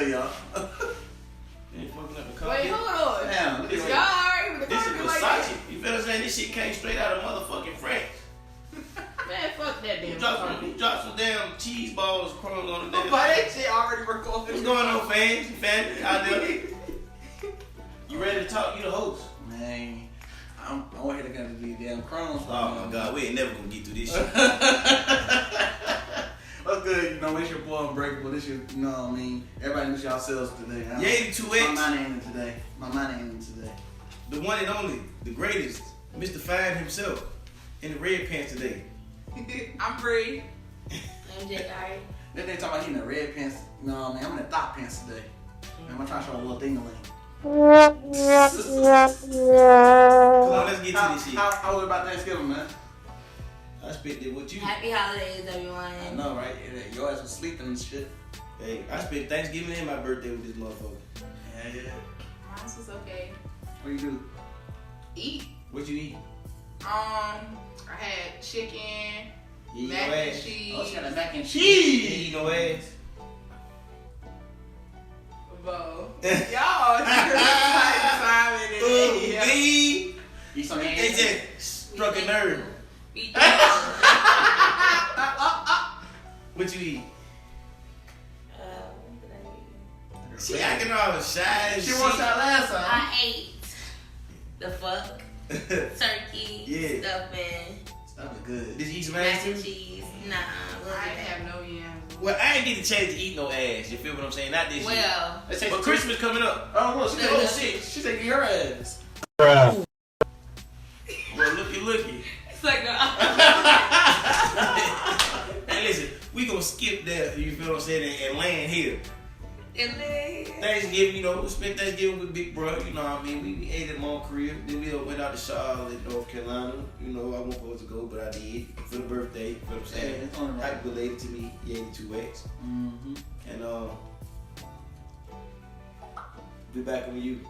today, y'all. Ain't fucking up the car. Wait, hold on. Damn, Y'all alright with the This is carpet like Versace. that? You feel what I'm saying? This shit came straight out of motherfucking France. Man, fuck that damn You dropped some damn cheese balls, crumbs on the damn. But that shit already recorded. What's going on, fans? You family out there? You ready to talk? You the host. Man, I'm over here looking at these damn crumbs. Oh my God, we ain't never gonna get through this shit. What's good? You know, it's your boy Unbreakable. This your, you know what I mean? Everybody knows yourselves today. Huh? Yeah, 82X. My mind ain't in today. My mind ain't in today. The one and only, the greatest, Mr. Fine himself, in the red pants today. I'm Bree. I'm Jay Gary. Then they talk about he in the red pants. You know what I mean? I'm in the thought pants today. And I'm trying to show a little thing-a-ling. Come on, let's get to this shit. How was it about Thanksgiving, man? I spent it with you. Happy holidays, everyone. I know, right? Your ass was sleeping and shit. Hey, I spent Thanksgiving and my birthday with this motherfucker. Yeah. Mine was okay. What you do? Eat. What you eat? I had chicken, You eat mac no and ass? cheese. Oh, she got a mac and You cheese. eat no ass? Bo. Y'all Simon and Ooh, Eddie. B. Eat some They eggs. just struck a nerve. Eat that. What you eat? What did I eat? She acting all shy and She shit. wants that last time. I ate the fuck, turkey, Yeah. stuffing, That was good. Did you eat some mac ass and too? cheese. Nah, I didn't have no yams. Well, I ain't get the chance to eat no ass. You feel what I'm saying? Not this year. well, Let's take But some Christmas coming up. Oh, look, she Oh, taking shit. She taking your ass. Well, looky. it's like Hey, listen, we gonna skip that, you feel what I'm saying, and land here. Thanksgiving, you know, we spent Thanksgiving with Big Bro, you know what I mean? We ate at my crib, then we went out to Charlotte, North Carolina. You know, I wasn't supposed to go, but I did for the birthday, you feel what I'm saying? Yeah, it's on the right. Happy related to me, 82X. Mm-hmm. And, be back with you.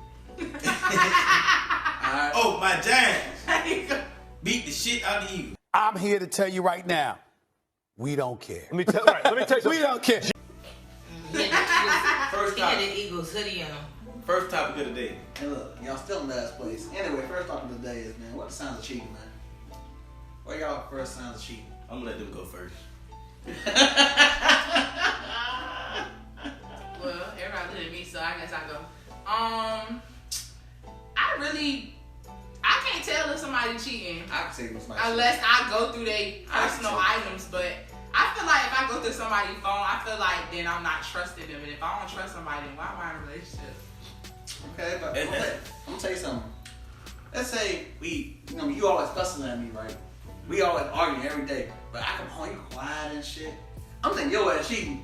Alright. Oh, my Giants beat the shit out of you. I'm here to tell you right now, we don't care. Let me tell you We don't care. First he had topic. an Eagles hoodie on. First topic of the day. Hey, look, y'all still in last place. Anyway, first topic of the day is, man, what the signs of cheating, man? What are y'all first signs of cheating? I'm gonna let them go first. Well, everybody look at me, so I guess I go. I can't tell if somebody cheating I can say what's my unless I go through their personal items, but I feel like if I go through somebody's phone, I feel like then I'm not trusting them, and if I don't trust somebody, then why am I in a relationship? Okay, but I'm gonna tell you something. Let's say you always fussing at me, right? We always arguing every day, but I come home, you quiet and shit. I'm thinking your ass cheating.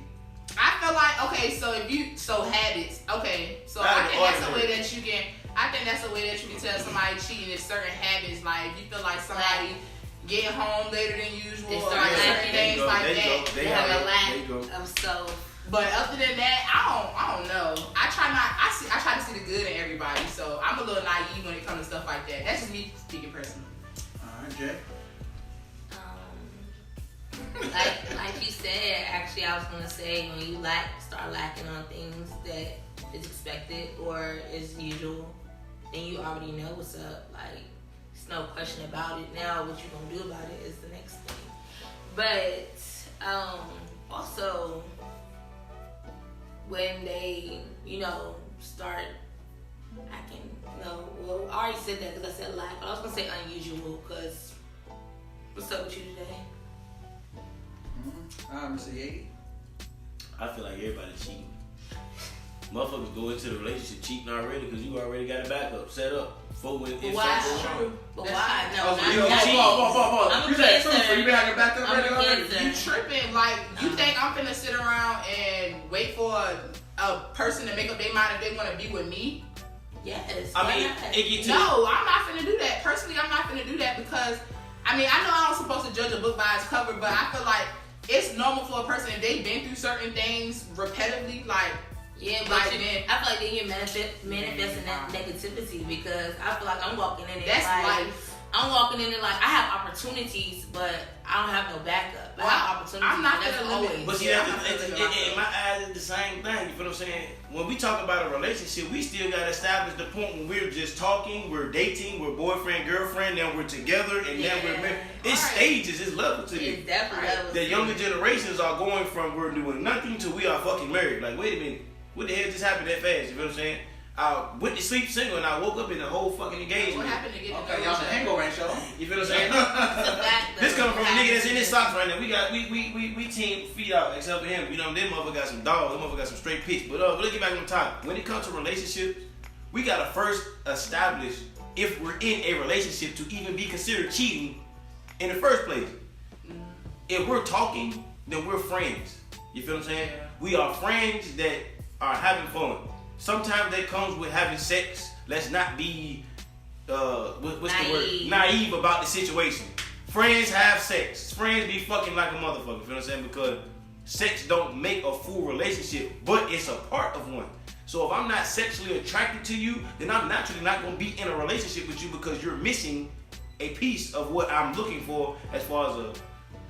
I feel like, okay, so habits, okay, so I think that's a way that you can, tell somebody cheating is certain habits, like if you feel like somebody getting home later than usual, It's or like certain certain things like that. They have a lack of self. But other than that, I don't know. I try to see the good in everybody, so I'm a little naive when it comes to stuff like that. That's just me speaking personally. Alright, Jay. Like you said, actually, I was gonna say when you start lacking on things that is expected or is usual, then you already know what's up. Like, there's no question about it. Now, what you gonna do about it is the next thing. But also when they, start acting, well, I already said that because I said lack, but I was gonna say unusual. Because what's up with you today? Mr. Yagi. I feel like everybody cheating. Motherfuckers go into the relationship cheating already because you already got a backup set up. Why? But why? No, I'm you said true, so you been having backup ready already? You tripping? Like, you think I'm finna sit around and wait for a person to make up their mind if they want to be with me? Yes. I mean, it get to No, I'm not finna do that. Personally, I'm not finna do that because, I know I'm supposed to judge a book by its cover, but I feel like it's normal for a person if they've been through certain things repetitively, like. Yeah, but I feel like then you're manifesting that negativity because I feel like I'm walking in it. That's like, life. I'm walking in it like I have opportunities, but I don't have no backup. have opportunities. I'm not that's gonna always. limit. But see, Yeah, in my eyes, it's the same thing. You feel what I'm saying? When we talk about a relationship, we still got to establish the point when we're just talking, we're dating, we're boyfriend, girlfriend, then we're together, and then we're married. It's stages, it's level to it. It's definitely levels. The younger generations are going from we're doing nothing to we are fucking married. Like, wait a minute, what the hell just happened that fast? You feel what I'm saying? I went to sleep single and I woke up in the whole fucking engagement. What happened to get Okay, y'all the hangover ain't show. You feel what I'm saying? This coming from a nigga that's in his socks right now. We team feet out except for him. You know, them motherfucker got some dogs. Them motherfucker got some straight pitch. But let's get back on top. When it comes to relationships, we gotta first establish if we're in a relationship to even be considered cheating in the first place. If we're talking, then we're friends. You feel what I'm saying? We are friends that are having fun. Sometimes that comes with having sex. Let's not be what's the word? Naive about the situation. Friends have sex. Friends be fucking like a motherfucker. You feel what I'm saying? Because sex don't make a full relationship, but it's a part of one. So if I'm not sexually attracted to you, then I'm naturally not gonna be in a relationship with you because you're missing a piece of what I'm looking for as far as a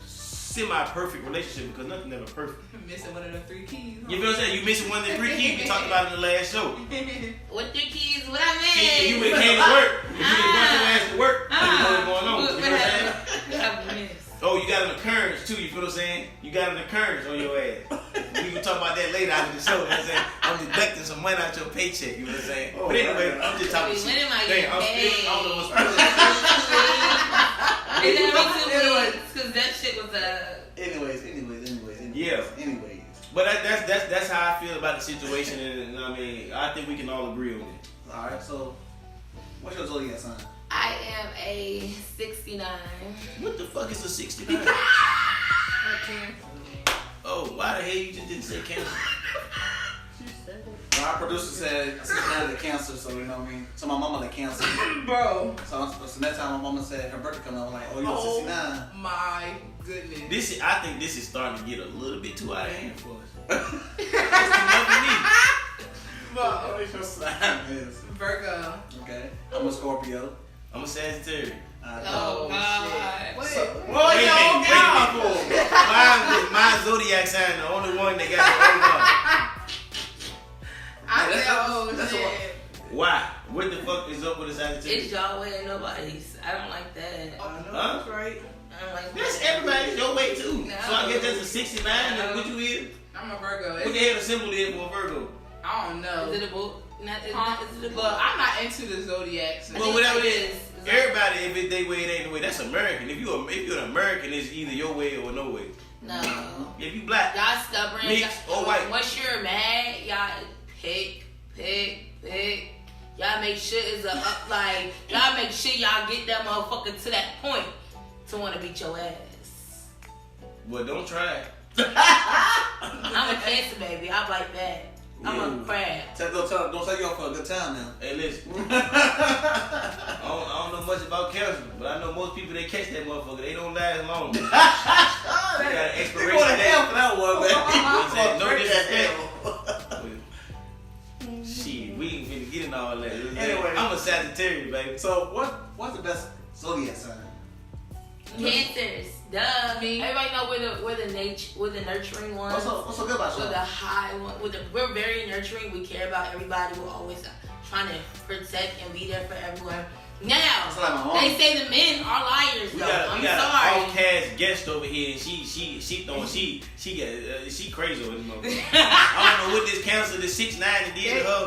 semi-perfect relationship, because nothing ever perfect. Missing one of the 3 keys. You feel what I'm saying? You missing one of the 3 keys we talked about in the last show. What 3 keys? What I mean? See, you would have came to work. If you would have brought your ass to work, you know what's going on. You know what I'm saying? Oh, you got an occurrence too, you feel what I'm saying? You got an occurrence on your ass. We can talk about that later after the show, you know what I'm saying? I'm deducting some money out your paycheck, you know what I'm saying? But anyway, I'm just talking shit. When am I Damn, I'm getting still, I don't know what's Anyways, because that shit was Anyways. Yeah. Anyways. But that's how I feel about the situation, and I mean, I think we can all agree on it. All right. So, what's your zodiac sign? I am a 69. What the fuck is a 69? Oh, why the hell you just didn't say Cancer? Well, our producer said 69 is a Cancer, so you know what I mean. So my mama the Cancer. Bro. So next time my mama said her birthday coming, I was like, oh, you're 69. My goodness. I think this is starting to get a little bit too out of hand for us. That's too much for me. What is your sign? Is Virgo. okay. I'm a Scorpio. I'm a Sagittarius. Oh, God. Wait. What y'all got for? My zodiac sign, the only one that got I said, that's shit. Why? What the fuck is up with the Sagittarius? It's y'all way and nobody's. I don't like that. Huh? That's right. I don't like That's that. everybody's your way too. No. So I guess that's a 69. And what you is? I'm a Virgo. What the hell the symbol is for a Virgo? I don't know. Is it a book? Is it a Look, book? I'm not into the zodiacs. Well, whatever it is, everybody, if it's their way, it ain't the way. That's American. If you're an American, it's either your way or no way. No. If you black, Y'all stubborn. mixed or white. Once you're mad, y'all pick. Y'all make sure it's y'all make sure y'all get that motherfucker to that point to want to beat your ass. Well, don't try it. I'm a Cancer, baby. I'm like that. I'm a crab. Don't take you off for a good time now. Hey, listen. I don't know much about Cancer, but I know most people they catch that motherfucker. They don't last long. They got an expiration going to date. hell for that one, man. No disrespect. Shit, we ain't finna get in all that. Anyway. I'm a Sagittarius, baby. So what's the best zodiac sign? Cancers. Duh. Everybody know we're the nurturing ones. What's so good about you? We're the high one. We're very nurturing. We care about everybody. We're always trying to protect and be there for everyone. Now, like they say the men are liars, though. We got sorry. an all-cast guest over here, and she crazy over this motherfucker. I don't know what this Cancer, this 6'9" did to her.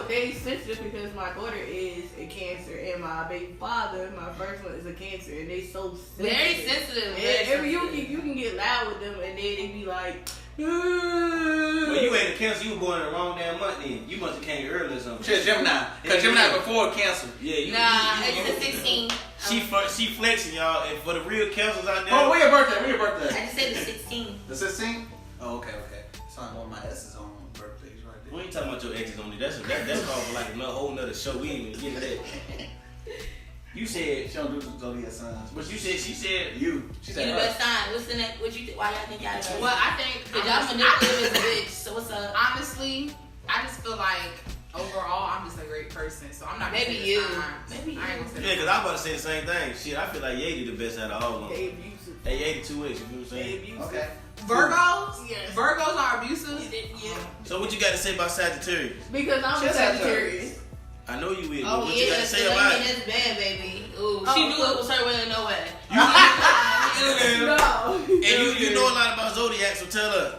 They sensitive because my daughter is a Cancer and my baby father, my first one, is a Cancer, and they so sensitive. Very sensitive. You can get loud with them, and then they be like. Well, you ain't a Cancer. You were born in the wrong damn month. Then you must have came early or something. She's Gemini. Because Gemini before Cancer. Yeah, it's the 16. She flexing, y'all. And for the real Cancers out there. Oh, when your birthday? I just said the 16. The 16? Oh, okay. It's on one of my S's on birthdays right there. We ain't talking about your exes on it. That's called for like a whole nother show. We ain't even getting that. You said she don't do zodiac signs. But she said you. She said you the best sign. What's the next? Why y'all think y'all? Well, I think y'all manipulative as a bitch. So what's up? Honestly, I just feel like overall I'm just a great person. So I'm not gonna Maybe you. I ain't gonna say yeah, because I'm about to say the same thing. Shit, I feel like Ye the best out of all of them. abusive. They 82 weeks, you know what I'm They saying? abusive. Okay. Virgos? Yes. Virgos are abusive? Yeah. So what you got to say about Sagittarius? Because I'm a Just Sagittarius. I know you is, but Oh what you got yeah, to say so about that it? mean that's bad, baby. Ooh, Oh, she knew it was her way in no way. No. And you know a lot about Zodiac, so tell her.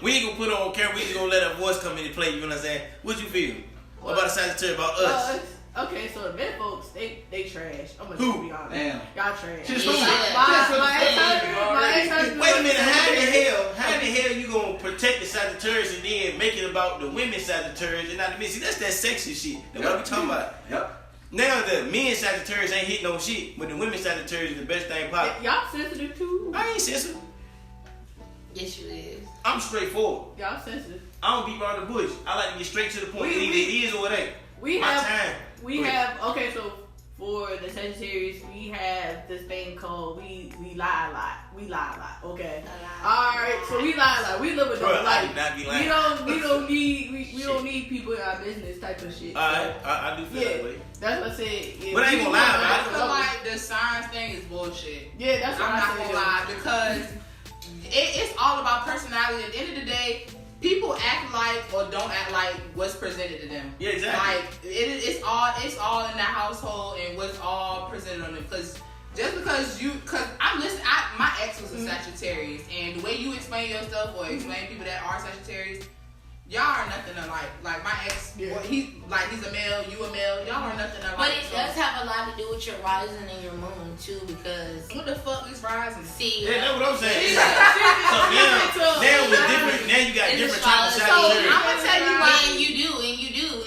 We ain't gonna put her on camera, we ain't gonna let her voice come into play, you know what I'm saying? What you feel? What about the Sagittarius, about us? Okay, so the men folks, they trash. I'm gonna Who? be honest. Damn. Y'all trash. She's Yeah. My ex-husband. Wait a minute, how the hell you gonna protect the Sagittarius and then make it about the women Sagittarius and not the men? See, that's that sexy shit. That's what we talking about. Yep. Now the men Sagittarius ain't hitting no shit, but the women Sagittarius is the best thing possible. Y'all sensitive too. I ain't sensitive. Yes, you is. I'm straightforward. Y'all sensitive. I don't beat around the bush. I like to get straight to the point. Either it is or it ain't. We My have. time. We Go ahead. have. Okay, so for the Sagittarius, we have this thing called we lie a lot. We lie a lot. Okay. All right. So we lie a lot. We live a double Bruh, I do life. not be lying. We don't need people in our business type of shit. Alright, I do feel that way. That's what I said. Yeah, But I ain't gonna lie I about it. feel like the signs thing is bullshit. Yeah, that's what I'm I not said. gonna lie because it's all about personality. At the end of the day, people act like or don't act like what's presented to them. Yeah, exactly. Like it's all in that household and what's all presented on them. Because just because I'm listening, my ex was a Sagittarius, and the way you explain your stuff or explain people that are Sagittarius, y'all are nothing alike. Like my ex, Yeah. he's a male, you a male. Y'all are nothing alike. But it does have a lot to do with your rising and your moon too, because What the fuck is rising? see, Yeah, that's what I'm saying. She's So now with different, now you got It's different types of astrology. So Sagittarius. I'm gonna tell you why. and you do.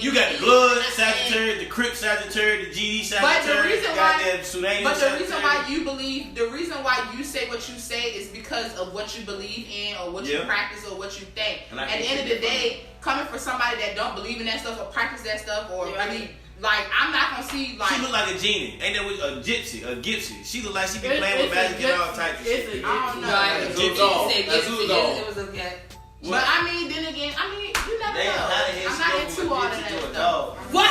You got the blood Sagittarius, the Crip Sagittarius, the GD Sagittarius, But the reason the why- goddamn Sudan But the reason Sagittarius. why you believe, the reason why you say what you say is because of what you believe in or what you Yeah. practice or what you think. And I At the can end of see the that day, coming from somebody that don't believe in that stuff or practice that stuff or Yeah. really, like, I'm not gonna see, like, She look like a genie. Ain't that what a gypsy? She look like she be It's- playing with it's a magic and all gypsy. types of It's shit. a I don't know. Right. That's You a dog. said That's gypsy. a dog. It was okay. but I mean, then again, you never Damn, know. how the hell I'm she not go into from all a of gypsy that to a stuff. dog? What?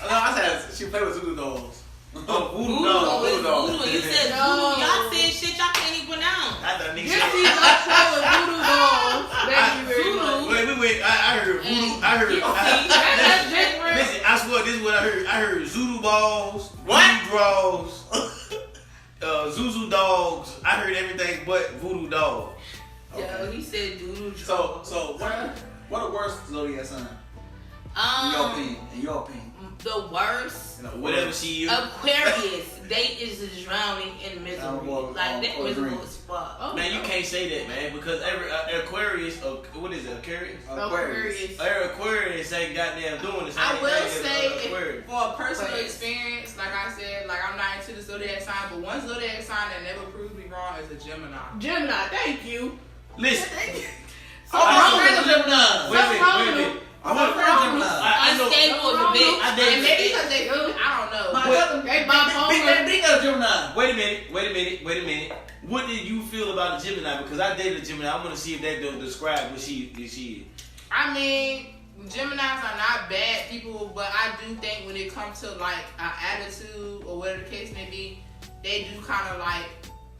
No, I said she played with voodoo dolls. Oh, voodoo Voodoo, dog. voodoo dog. voodoo. You said No. voodoo. Y'all said shit y'all can't even pronounce. I thought nigga Yes, said. he's not sure with voodoo dolls. Thank you very much. Wait. I heard voodoo. I heard. That's different. Listen, I swear this is what I heard. I heard Zoodoo balls, What? voodoo draws, Zuzu dogs. I heard everything but voodoo dog. Yo, he said doodoo. So what the worst zodiac sign? In your opinion. In your opinion. The worst. You know, Whatever she is. Aquarius, they is drowning in misery. Well, Like they or miserable green. as fuck. Oh, Man, you can't say that, man, because every Aquarius, what is it, Aquarius? Aquarius. Every Aquarius ain't goddamn doing the same I will thing say, as Aquarius. for a personal But- experience, like I said, like I'm not into the zodiac sign, but one zodiac sign that never proved me wrong is a Gemini. Gemini, thank you. Listen, I'm a friend of Gemini. wait a minute. I'm a friend of Gemini. I know. Unstable as a bitch. I And did. maybe because they, I don't know. My But cousin, They bipolar. big of Gemini. Wait a minute. What did you feel about the Gemini? Because I dated a Gemini. I want to see if that don't describe what she is. I mean, Geminis are not bad people, but I do think when it comes to like an attitude or whatever the case may be, they do kind of like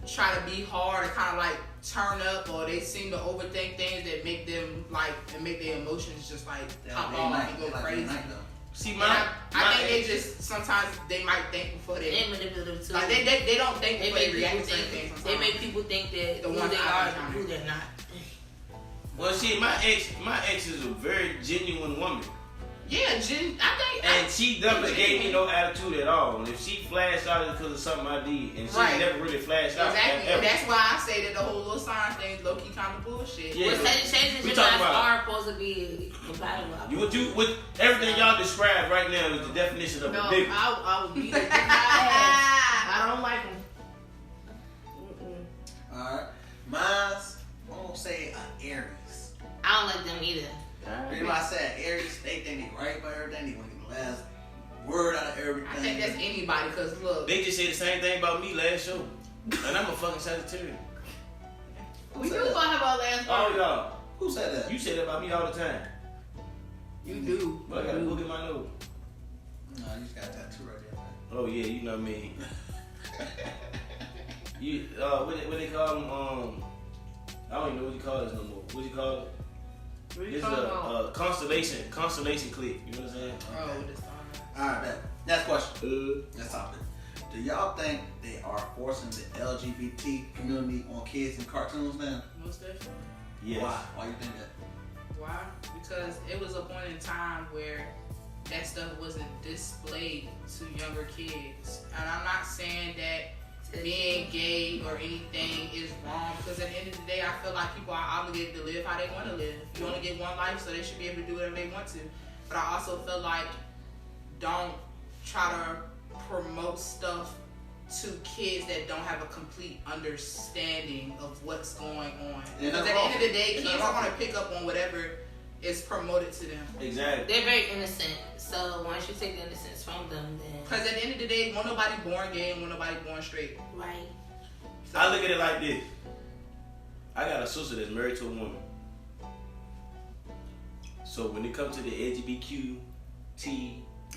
try to be hard and kind of like turn up, or they seem to overthink things that make them like and make their emotions just like pop off and go crazy. See, And my I think they just sometimes they might think before They they manipulative too. like they don't think They before they make react people to certain think. things. They make people think that The who ones they I are, encountered. who they're not. well, see, my ex is a very genuine woman, Yeah, I think. and she never gave me no attitude at all. And if she flashed out, it's because of something I did, and she Right. never really flashed out. Exactly, ever. and that's why I say that the whole little sign thing is low key kind of bullshit. Yeah. Well, Sagittarius and We talking Geminis about- are supposed to be compatible. What everything y'all described right now is the definition of No, a nigga. I would beat it. I don't like them. Alright. Mine's, I'm gonna say Aries. I don't like them either. Pretty much I said Aries, they think they right about everything, they want to get the last word out of everything. I think that's anybody, cause look, They just said the same thing about me last show, and I'm a fucking Sagittarius. We do gonna have our last Oh word. y'all, Who said that? you say that about me all the time, You do. but I got a book in my nose. No, you just got a tattoo right there. Oh yeah, you know what I mean. You what they call them? I don't even know what you call this no more. What you call it? It's a constellation click. You know what I'm saying? Oh, with the star. Alright, man. Next question. Next topic. Do y'all think they are forcing the LGBT community on kids in cartoons now? Most definitely. Yes. Why you think that? Why? Because it was a point in time where that stuff wasn't displayed to younger kids. And I'm not saying that being gay or anything is wrong, because at the end of the day, I feel like people are obligated to live how they want to live. You only get one life, so they should be able to do whatever they want to. But I also feel like don't try to promote stuff to kids that don't have a complete understanding of what's going on. Because at the end of the day, kids are going to pick up on whatever is promoted to them. Exactly. They're very innocent. So once you take the innocence from them, then... Because at the end of the day, won't nobody born gay and won't nobody born straight. Right. So, I look at it like this. I got a sister that's married to a woman. So when it comes to the LGBTQ,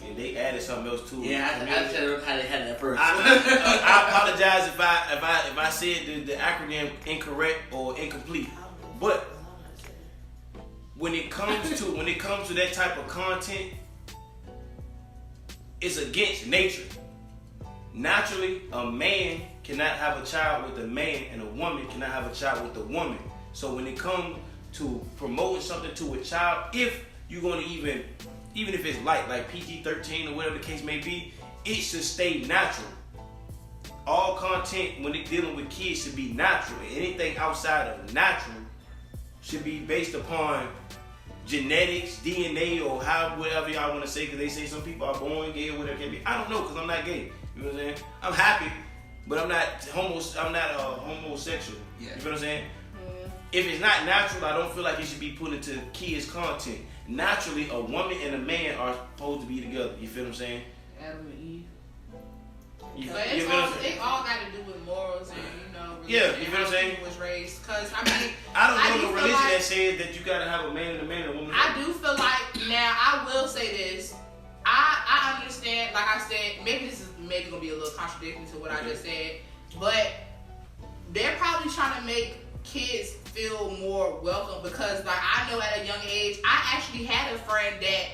and they added something else to it. Yeah, I said how they had that first. I apologize if I said the acronym incorrect or incomplete. But when it comes to that type of content, it's against nature. Naturally, a man cannot have a child with a man, and a woman cannot have a child with a woman. So when it comes to promoting something to a child, if you're going to even if it's like PG-13 or whatever the case may be, it should stay natural. All content when it's dealing with kids should be natural. Anything outside of natural should be based upon genetics, DNA, or whatever y'all want to say, because they say some people are born gay or whatever it can be. I don't know, because I'm not gay. You know what I'm saying? I'm happy, but I'm not homosexual. Yeah. You know what I'm saying? If it's not natural, I don't feel like it should be put into kids' content. Naturally, a woman and a man are supposed to be together. You feel what I'm saying? Adam and Eve. But they all got to do with morals and, yeah, you feel what I'm saying? Was raised. Because, I mean, I don't know the religion that says that you got to have a man and a man and a woman. I do feel like, now, I will say this. I understand, like I said, maybe this is going to be a little contradicting to what I just said, but they're probably trying to make kids feel more welcome, because like I know at a young age, I actually had a friend that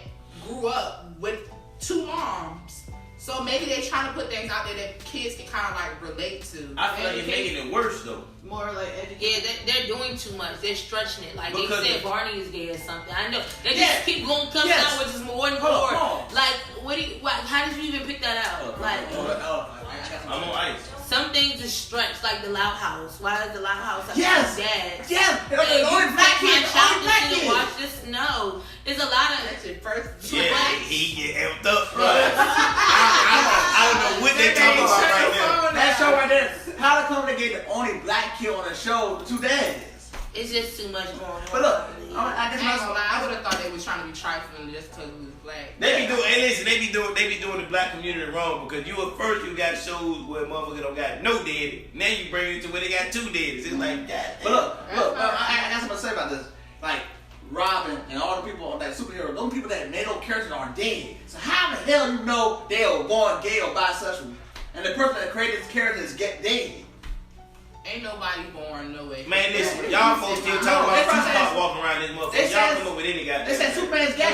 grew up with two moms. So maybe they're trying to put things out there that kids can kind of like relate to. I feel like it's making it worse though. More like education. Yeah, they're doing too much. They're stretching it. Like because they said Barney is gay or something. I know. They just keep going, coming out with just more and more. Like, how did you even pick that out? I'm on ice. Some things is stretched, like the Loud House. Why is the Loud House like yes. Dad? Yes! If only black kids. Watch this. No. There's a lot of... That's your first... Yeah, he get amped up. Right. I don't know what they're talking about right now. That show right there. How to come to get the only black kid on the show with two dads? It's just too much going on. But look, I would have thought they were trying to be trifling just because we was black. They be doing the black community wrong, because you got shows where motherfuckers don't got no daddy. Now you bring it to where they got two daddies. It's like that. But look, I got something to say about this. Like Robin and all the people on that superhero, those people that made those characters are dead. So how the hell you know they are born gay or bisexual? And the person that created this character is dead. Ain't nobody born no way. Man, listen, y'all folks still talking about Tupac walking around this motherfucker. Y'all come up with any goddamn. They said Superman's gay.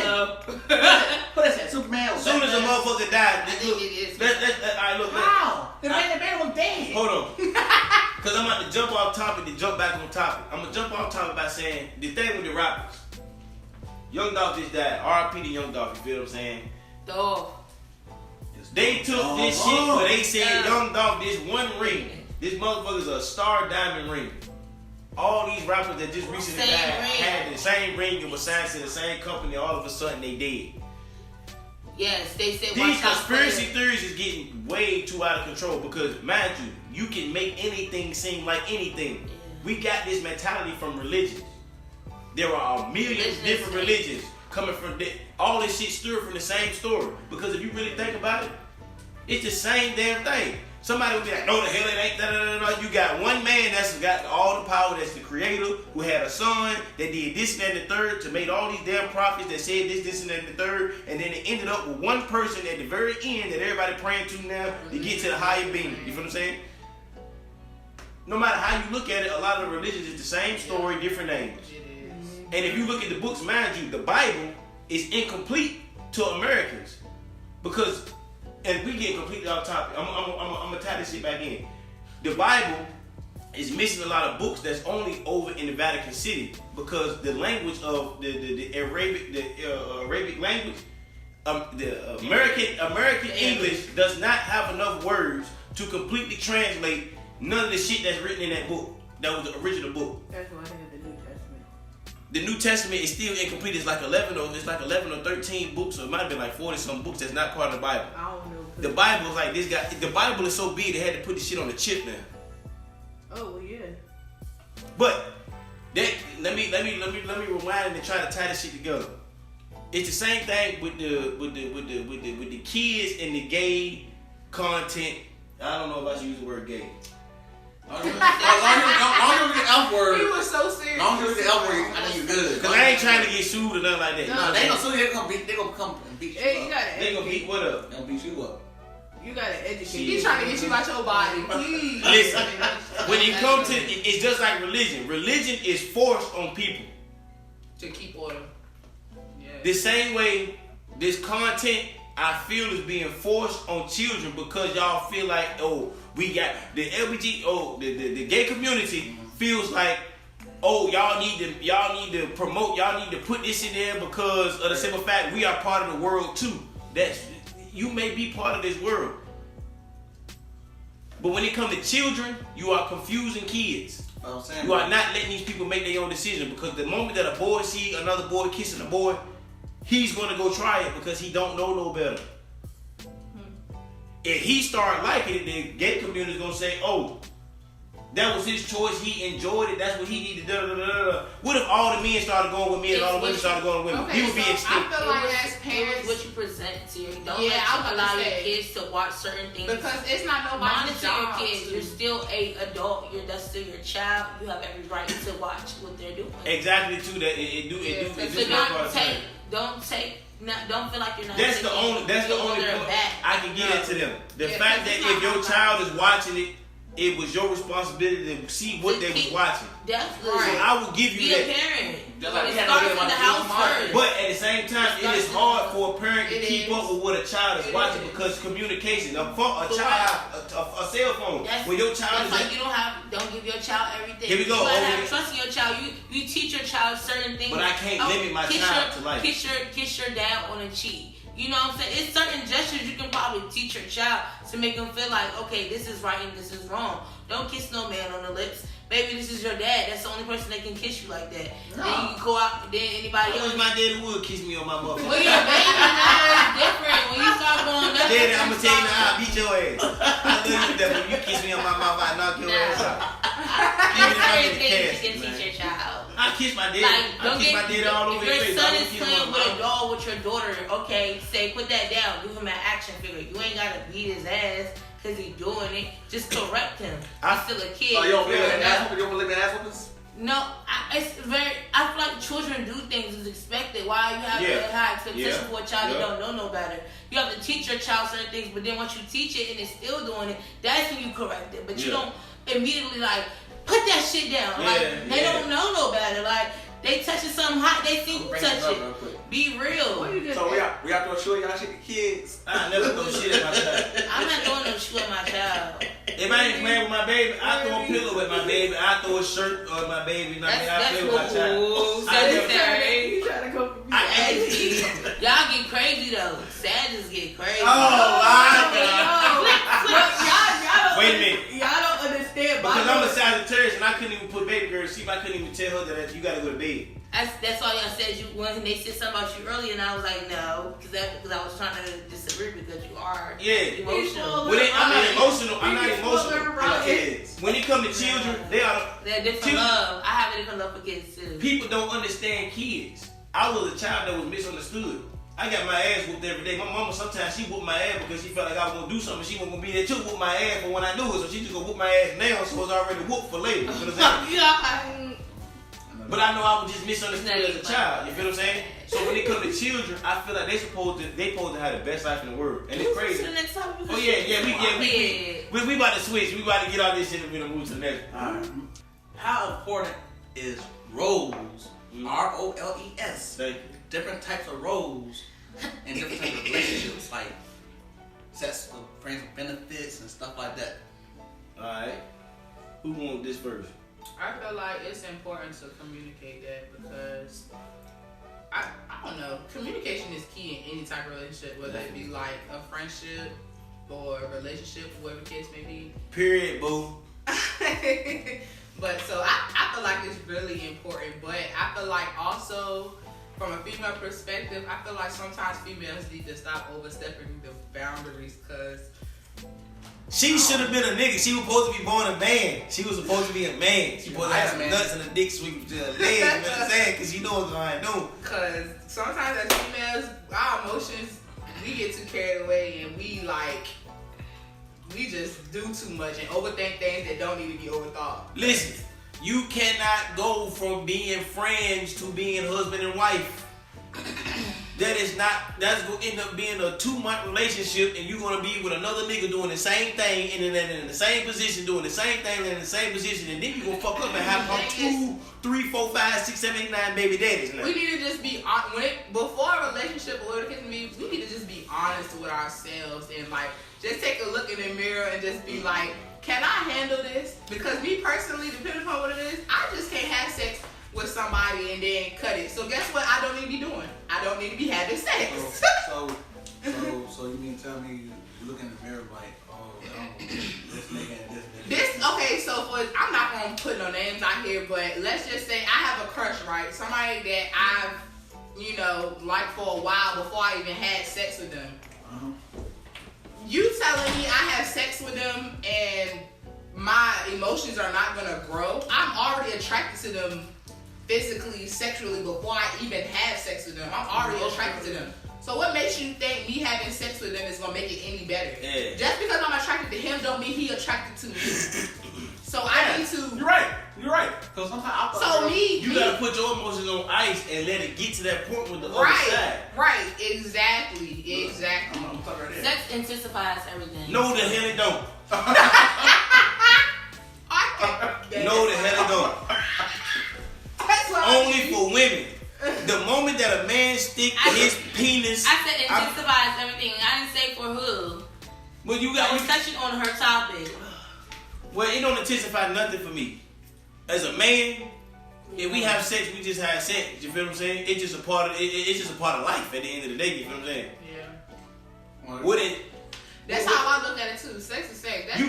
What they said? Superman was as soon as a motherfucker died, I think it is. Alright, look. Wow. The man was dead. Hold on. Because I'm about to jump off topic to jump back on topic. I'm going to jump off topic by saying the thing with the rappers. Young Dolph just died. R.I.P. to Young Dolph, you feel what I'm saying? Dolph. They took this shit where they said Young Dolph, this one ring. This motherfucker's a star diamond ring. All these rappers that just recently died had the same ring and was signed to the same company. All of a sudden, they dead. Yes, they said these conspiracy theories is getting way too out of control, because, mind you can make anything seem like anything. Yeah. We got this mentality from religions. There are a million different religions coming from all this shit stirred from the same story. Because if you really think about it, it's the same damn thing. Somebody would be like, no, the hell it ain't. Da. You got one man that's got all the power, that's the creator, who had a son that did this and that and the third, to make all these damn prophets that said this and that and the third, and then it ended up with one person at the very end that everybody praying to now to get to the higher being. You feel what I'm saying? no matter how you look at it, a lot of the religions is the same story, different names. And if you look at the books, mind you, the Bible is incomplete to Americans because, and we get completely off topic. I'm gonna tie this shit back in. The Bible is missing a lot of books that's only over in the Vatican City because the language of the Arabic language, the American English does not have enough words to completely translate none of the shit that's written in that book. That was the original book. That's why they have the New Testament. The New Testament is still incomplete. It's like 11 or 13 books, or it might have been like 40 some books that's not part of the Bible. I don't know. The Bible is like this guy. The Bible is so big they had to put this shit on the chip now. Oh well, yeah. But that let me rewind and try to tie this shit together. It's the same thing with the kids and the gay content. I don't know if I should use the word gay. Long as you get the F word. He was so serious. Long as you get the F word, I think you good. Cause I ain't trying to get sued or nothing like that. No, they gonna sue you. They gonna come and beat you up. They gonna beat what up? They gonna beat you up. You gotta educate. He's trying to get you out your body. Please. Listen, when it comes to, it's just like religion. Religion is forced on people. To keep order. Yeah. The same way this content I feel is being forced on children because y'all feel like, oh, we got the LBG, the gay community feels like, oh, y'all need to promote, y'all need to put this in there because of the simple fact we are part of the world too. That's, you may be part of this world. But when it comes to children, you are confusing kids. You are not letting these people make their own decision because the moment that a boy see another boy kissing a boy, he's gonna go try it because he don't know no better. If he start liking it, the gay community is gonna say, oh, that was his choice, he enjoyed it, that's what he needed, da da da da. What if all the men started going with men and all the women started going with women? Okay, He would be extinct. I feel like as parents, what you present to your, don't Yeah, I let was you allow gonna your say. kids to watch certain things. because it's not nobody's Monitor your job. kids. You're still a adult. That's still your child. You have every right to watch what they're doing. Exactly too. That it do. So don't feel like you're not. That's the only point I can get into them. The fact that if your child is watching it, it was your responsibility to see what they was watching. Definitely. So I will give you Be that. a parent. Just like It we had starts to in do the it house like first. But at the same time, it is hard for a parent to keep is. up with what a child is watching because communication. A cell phone. When your child is that's like you don't give your child everything. Here we go. You gotta have trust in your child. You teach your child certain things. But I can't limit my child to life. Kiss your dad on the cheek. You know what I'm saying? It's certain gestures you can probably teach your child to make them feel like, okay, this is right and this is wrong. Don't kiss no man on the lips. Baby, this is your dad. That's the only person that can kiss you like that. No. Then you go out, then anybody I wish else. my daddy would kiss me on my motherfucker. When you're a baby, now it's different. When you start going up, Daddy, I'm gonna tell you now, I'll beat your ass. I love you to death. When you kiss me on my mouth, I knock your ass out. Even if I certain get the things cash. you can teach your child. I kiss my daddy. Like, I kiss my daddy all over if his your face. son I is don't kiss playing him with on a my mouth. doll with your daughter, okay, say put that down. Give him an action figure. You ain't gotta beat his ass because he's doing it. Just correct him. He's still a kid. Oh, you don't believe in Growing up. ass whooping? You don't believe in ass whoopings? No, I feel like children do things as expected. Why you have a high expectation for a child that don't know no better? You have to teach your child certain things, but then once you teach it and it's still doing it, that's when you correct it. But you don't immediately like put that shit down. Like they don't know no better. Like they touching something hot, they see you touch it. Be real. So we got to show y'all shit to kids. I never throw shit at my child. I'm not throwing no shit at my child. If I ain't playing with my baby, I throw a pillow at my baby. I throw a shirt on my baby. I play with my child. He trying to come for me. Y'all get crazy though. Savages get crazy. Oh my Y'all Wait a minute. Y'all don't understand. Because I'm a Sagittarius and I couldn't even put baby girl to sleep. I couldn't even tell her that you gotta go to bed. That's all y'all said. When they said something about you earlier, and I was like, no, because I was trying to disagree because you are emotional. I'm emotional. I'm not emotional. My kids. When it comes to children, they're different love. I have a different love for kids too. People don't understand kids. I was a child that was misunderstood. I got my ass whooped every day. My mama sometimes she whooped my ass because she felt like I was gonna do something. She wasn't gonna be there to whoop my ass for when I do it. So she just gonna whoop my ass now, so it's already whooped for later. You know what I'm saying? But I know I was just misunderstood as a child. You feel what I'm saying? So when it comes to children, I feel like they supposed to have the best life in the world, and it's crazy. To the next topic. Oh we about to switch. We about to get all this shit and we're gonna move to the next. All right. How important is roles? ROLES. Thank you. Different types of roles and different types of relationships, like sets of friends with benefits and stuff like that. All right. Who wants this first? I feel like it's important to communicate that because I don't know. Communication is key in any type of relationship, whether it be like a friendship or a relationship, whatever the case may be. Period, boo. But so I feel like it's really important. But I feel like also from a female perspective, I feel like sometimes females need to stop overstepping the boundaries because she should have been a nigga. She was supposed to be born a man. She was supposed to be a man. She was supposed to have some nuts and a dick sweep to her legs. You know what I'm saying? Because you know what's going on. Because sometimes as females, our emotions, we get too carried away and we just do too much and overthink things that don't need to be overthought. Listen, you cannot go from being friends to being husband and wife. That's going to end up being a 2-month relationship and you're going to be with another nigga doing the same thing and then in the same position, doing the same thing and in the same position, and then you're going to fuck up and have 2, 3, 4, 5, 6, 7, 8, 9 baby daddies. We need to just be before a relationship or whatever it can be, we need to just be honest with ourselves and like just take a look in the mirror and just be like, can I handle this? Because me personally, depending upon what it is, I just can't have sex with somebody and then cut it. So guess what? I don't need to be doing. I don't need to be having sex. So you mean tell me you look in the mirror like, this nigga and this nigga. Okay, so I'm not gonna put no names out here, but let's just say I have a crush, right? Somebody that I've, liked for a while before I even had sex with them. You telling me I have sex with them and my emotions are not gonna grow? I'm already attracted to them physically, sexually before I even have sex with them. I'm already attracted to them. So what makes you think me having sex with them is gonna make it any better? Yeah. Just because I'm attracted to him don't mean he attracted to me. So I need to. You're right. Because sometimes you gotta put your emotions on ice and let it get to that point with the other side. Right. Exactly. Sex intensifies everything. No, the hell it don't. No, the hell it don't. Only for women. The moment that a man stick his penis. I said intensifies everything. I didn't say for who. Well, I was touching on her topic. Well, it don't intensify nothing for me. As a man, if we have sex, we just have sex. You feel what I'm saying? It's just a part of it's just a part of life at the end of the day. You feel what I'm saying? Yeah. That's how I look at it too. Sex is sex. That's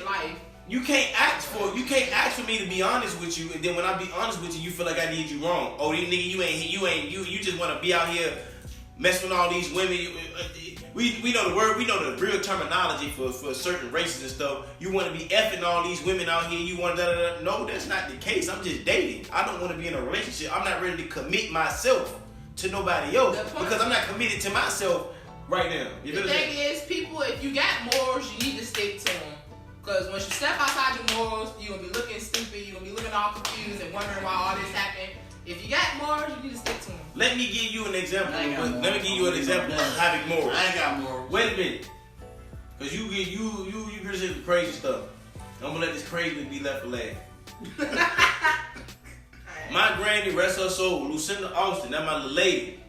life. You can't ask for me to be honest with you, and then when I be honest with you, you feel like I did you wrong. Oh, these nigga, you just want to be out here messing with all these women. We know the word, we know the real terminology for certain races and stuff. You want to be effing all these women out here. You want to No, that's not the case. I'm just dating. I don't want to be in a relationship. I'm not ready to commit myself to nobody else because I'm not committed to myself right now. The thing is, people, if you got morals, you need to stick to them. Because once you step outside your morals, you're going to be looking stupid, you're going to be looking all confused and wondering why all this happened. If you got morals, you need to stick to them. Let me give you an example. Of having morals. I ain't got morals. Wait a minute. Because you criticize the crazy stuff. I'm going to let this crazy be left for last. My granny, rest her soul, Lucinda Austin, that's my little lady,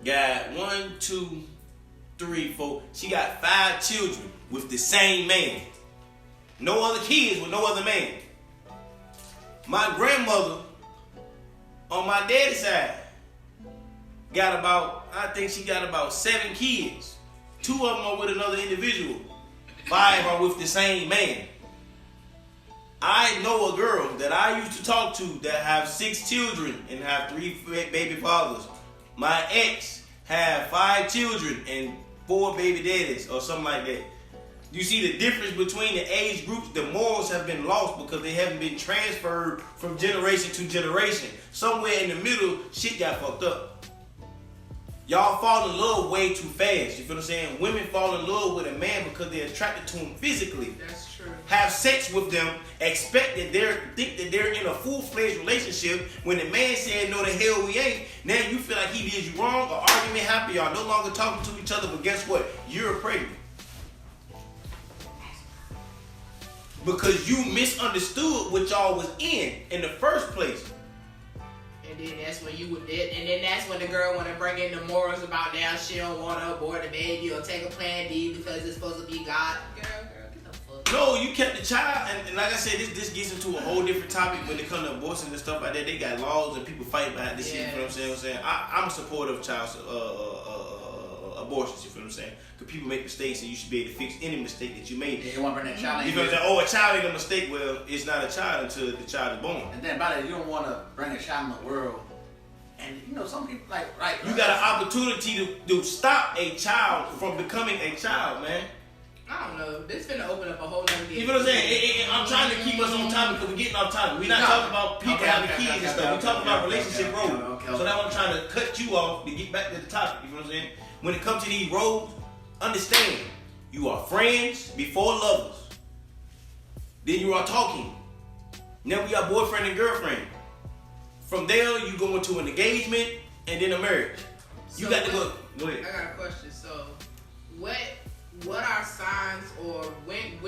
got 1, 2, 3, 4. She got 5 children with the same man. No other kids with no other man. My grandmother, on my daddy's side, I think she got about 7 kids. 2 of them are with another individual. 5 are with the same man. I know a girl that I used to talk to that have 6 children and have 3 baby fathers. My ex have 5 children and 4 baby daddies or something like that. You see the difference between the age groups? The morals have been lost because they haven't been transferred from generation to generation. Somewhere in the middle, shit got fucked up. Y'all fall in love way too fast. You feel what I'm saying? Women fall in love with a man because they're attracted to him physically. That's true. Have sex with them, think that they're in a full-fledged relationship. When the man said no, the hell we ain't. Now you feel like he did you wrong. Or argument happened. Y'all no longer talking to each other. But guess what? You're pregnant because you misunderstood what y'all was in the first place. And then that's when that's when the girl want to bring in the morals about now she don't want to abort the baby or take a plan B because it's supposed to be God. Girl, get the fuck. No, you kept the child, and like I said, this gets into a whole different topic when it comes to abortion and stuff like that. They got laws and people fight behind this shit. You know what I'm saying? I'm a supporter of child abortions. You feel what I'm saying? Because people make mistakes, and you should be able to fix any mistake that you made. Yeah, you want to bring that child in. You feel what I'm saying? Oh, a child ain't a mistake. Well, it's not a child until the child is born. And then about it, you don't want to bring a child in the world. And you know, some people like you got an opportunity to stop a child from becoming a child, man. I don't know. This finna open up a whole nother game. You know what I'm saying? I'm trying to keep us on topic because we're getting off topic. We're not talking about people having kids and stuff. We're talking about relationship roles. So that's why I'm trying to cut you off to get back to the topic. You know what I'm saying? When it comes to these roles, understand you are friends before lovers. Then you are talking. Now we are boyfriend and girlfriend. From there, you go into an engagement and then a marriage. You got to go. Go ahead. I got a question. So, what are signs or when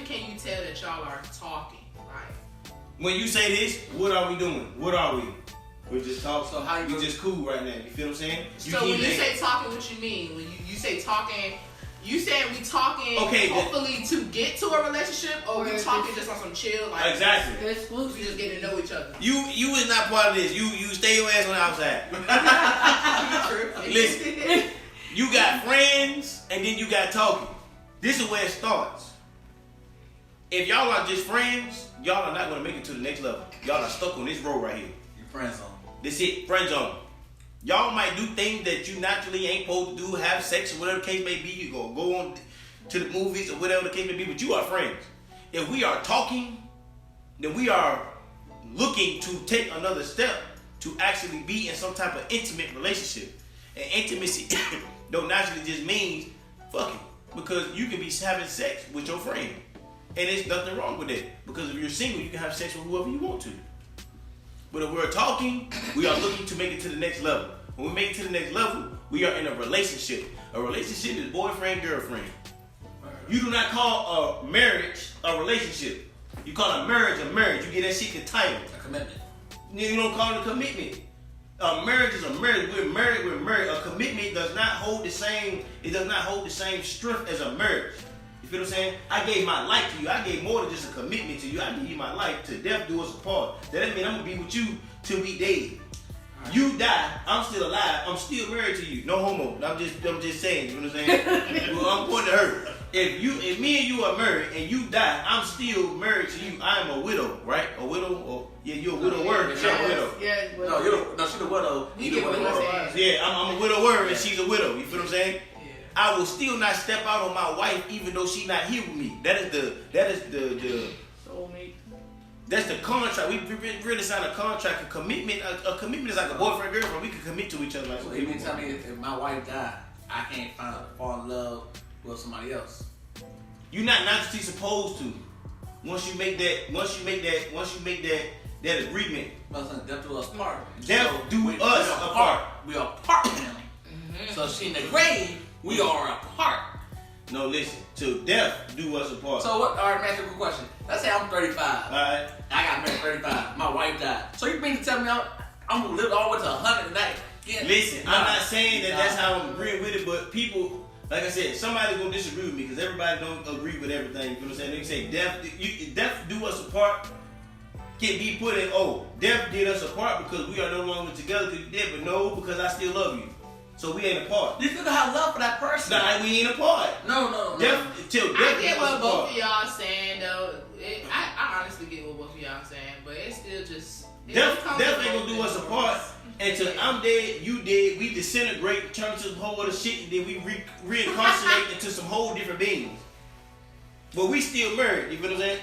can you tell that y'all are talking? Like, when you say this, what are we doing? What are we? We're just talking. So how you we just cool right now. You feel what I'm saying? So when you say talking, what you mean? When you say talking, you saying we talking hopefully to get to a relationship, or we talking just on some chill? Like, exactly. We just getting to know each other. You is not part of this. You stay your ass on the outside. Listen, you got friends and then you got talking. This is where it starts. If y'all are just friends, y'all are not gonna make it to the next level. Y'all are stuck on this road right here. You friend zone. That's it, friend zone. Y'all might do things that you naturally ain't supposed to do, have sex or whatever the case may be. You gonna go on to the movies or whatever the case may be, but you are friends. If we are talking, then we are looking to take another step to actually be in some type of intimate relationship. And intimacy don't naturally just mean fucking, because you can be having sex with your friend. And there's nothing wrong with that. Because if you're single, you can have sex with whoever you want to. But if we're talking, we are looking to make it to the next level. When we make it to the next level, we are in a relationship. A relationship is boyfriend, girlfriend. You do not call a marriage a relationship. You call a marriage a marriage. You get that shit the title. A commitment. You don't call it a commitment. A marriage is a marriage. We're married. A commitment does not hold the same. It does not hold the same strength as a marriage. You feel what I'm saying? I gave my life to you. I gave more than just a commitment to you. I gave you my life to death do us apart. That doesn't mean I'm gonna be with you till we dead. Right. You die, I'm still alive. I'm still married to you. No homo. I'm just saying. You know what I'm saying? Well, I'm going to her. If me and you are married and you die, I'm still married to you. I am a widow, right? A widow? Or yeah, you're a widower. Yes, She's a widow. Yes, No, she's a widow. You get what I'm saying. Yeah, I'm a widower and she's a widow. You feel what I'm saying? I will still not step out on my wife even though she's not here with me. That is the soulmate. That's the contract. We really signed a contract. A commitment is like a boyfriend girlfriend. We can commit to each other. Like, so you mean tell me if my wife died, I can't fall in love with somebody else? You're not naturally supposed to. Once you make that agreement. Death do us apart. Death do us apart. We are apart now. So she in the grave. We are apart. No, listen. Till death do us apart. So what? All right, man. That's a good question. Let's say I'm 35. All right. I got married at 35. My wife died. So you mean to tell me I'm gonna live all the way to 100 tonight? Yeah. Listen, I'm not saying that's how I'm agreeing with it, but people, like I said, somebody's gonna disagree with me because everybody don't agree with everything. You know what I'm saying? They say death do us apart. Can be put in, death did us apart because we are no longer together because you did, but no, because I still love you. So we ain't apart. You still have love for that person. Nah, we ain't apart. No. Till death I get do what us both apart. of y'all saying though. I honestly get what both of y'all saying, but it's still just death ain't gonna do us apart until I'm dead, you dead, we disintegrate, turn to some whole other shit, and then we reincarnate into some whole different beings. But we still married, you feel what I'm saying?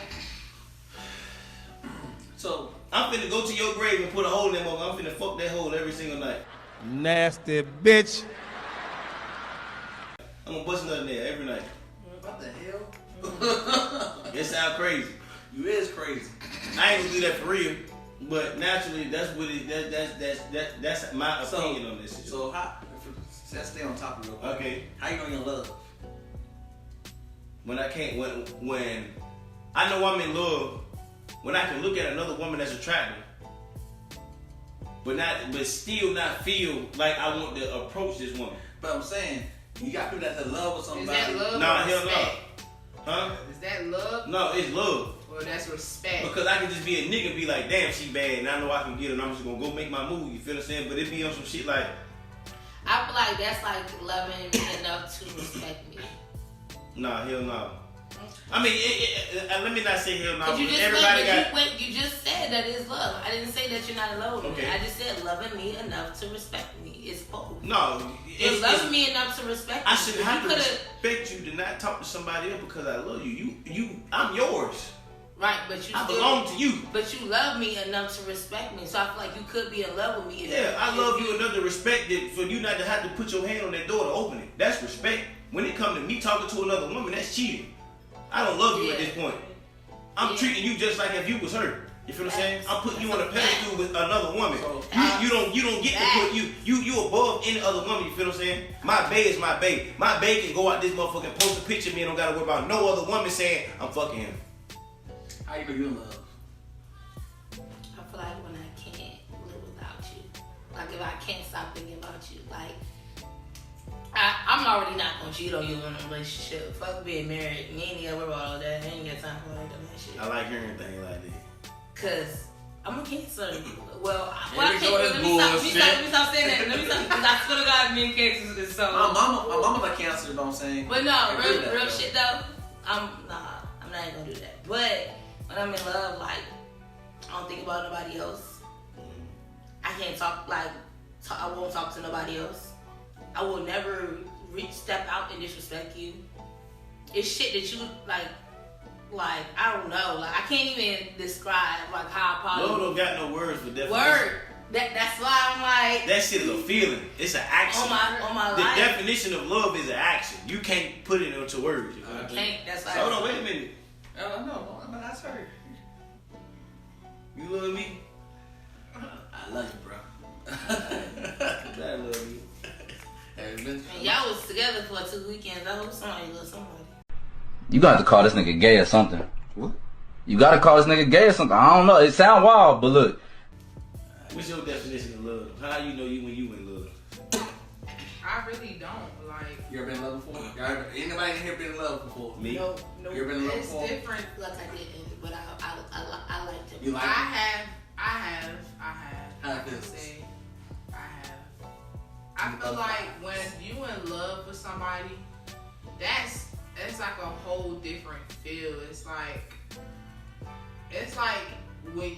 So I'm finna go to your grave and put a hole in that motherfucker. I'm finna fuck that hole every single night. Nasty bitch. I'm gonna bust another nail every night. What the hell? It sounds crazy. You is crazy. I ain't gonna do that for real, but naturally, that's what it. That's my opinion on this. So how? Let's stay on topic real quick. Okay. How you know you're in love? When I can't, when I know I'm in love, when I can look at another woman that's attractive, but still not feel like I want to approach this woman. But I'm saying, you got people that's in love with somebody. Is that love? Nah, or hell respect? no. Huh? Is that love? No, it's love. Or that's respect? Because I can just be a nigga and be like, damn, she bad, and I know I can get her, and I'm just gonna go make my move. You feel what I'm saying? But it be on some shit like. I feel like that's like loving me enough to respect me. Nah, hell no. I mean, let me not say hell no. You Everybody you just said that it's love. I didn't say that you're not in love with me. Okay. I just said loving me enough to respect me. It's both. No, It's loving me enough to respect me. I shouldn't have to respect you to not talk to somebody else because I love you. I'm yours. Right, but I belong to you. But you love me enough to respect me. So I feel like you could be in love with me. Yeah, I love you enough to respect it for you not to have to put your hand on that door to open it. That's respect. When it comes to me talking to another woman, that's cheating. I don't love you at this point. I'm treating you just like if you was her. You feel what I'm saying? I'm putting you on a pedestal with another woman. You don't get to put you above any other woman. You feel what I'm saying? My bae is my bae. My bae can go out this motherfucker and post a picture of me and don't gotta worry about no other woman saying I'm fucking him. How you know you in love? I feel like when I can't live without you. Like if I can't stop thinking about you. Like I'm already not gonna cheat on you in a relationship. Fuck being married. Me ain't gotta worry about all that. I ain't got time for all that shit. I like hearing things like that. Cause I'm a Cancer. Well, Let me stop saying that. Let me stop. Cause I swear to God, me and Cancer is so. My mama like Cancer, you know what I'm saying? But no, real shit though. I'm not even gonna do that. But when I'm in love, like I don't think about nobody else. I can't talk I won't talk to nobody else. I will never step out and disrespect you. It's shit that you like I don't know. Like I can't even describe like how I probably. Love don't got no words for definition. Word. That's why I'm like. That shit is a feeling. It's an action. On my the life. definition of love is an action. You can't put it into words. You know I can't. That's why. Hold on, wait a minute. No, that's her. You love me? I love you, bro. I love you. And y'all was together for 2 weekends. I hope somebody loves somebody. You got to call this nigga gay or something. What? You got to call this nigga gay or something. I don't know. It sound wild, but look. What's your definition of love? How you know you when you in love? I really don't. Like. You ever been in love before? Anybody in here been in love before? Me? No. You ever been in love It's before? different. Like I didn't, but I liked him. You like I it? have. How it feels? I have. I feel like when you in love with somebody, that's like a whole different feel. It's like when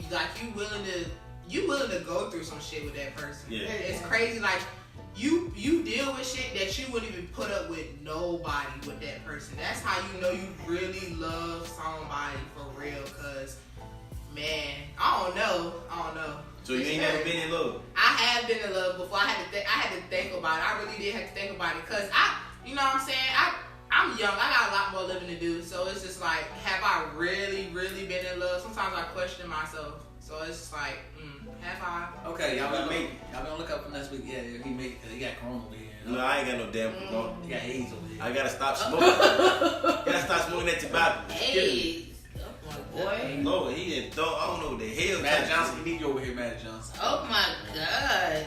you willing to go through some shit with that person. Yeah. It's crazy. Like you deal with shit that you wouldn't even put up with nobody with that person. That's how you know you really love somebody for real. Cause man, I don't know. So you ain't never been in love? I have been in love before. I had to think about it. I really did have to think about it. Cause you know what I'm saying? I'm young. I got a lot more living to do. So it's just like, have I really, really been in love? Sometimes I question myself. So it's just like, have I? Okay, y'all gonna look up for next week. Yeah, he made it because he got corona over here. No, I ain't got no damn corona. He got AIDS over here. I gotta stop smoking. Gotta stop smoking that tobacco. Hey. Boy. No, he didn't. I don't know what the hell. Matt Johnson, he need you over here, Matt Johnson. Oh my God.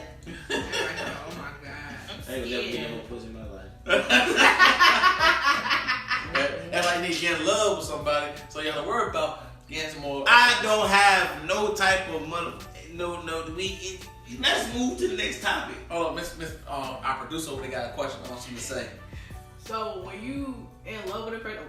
Oh my God. I ain't never been no pussy in my life. That's why you need to get in love with somebody, so you have to worry about getting some more. I don't have no type of money. No. Let's move to the next topic. Oh, our producer over there got a question I want you to say. So when you in love with a person,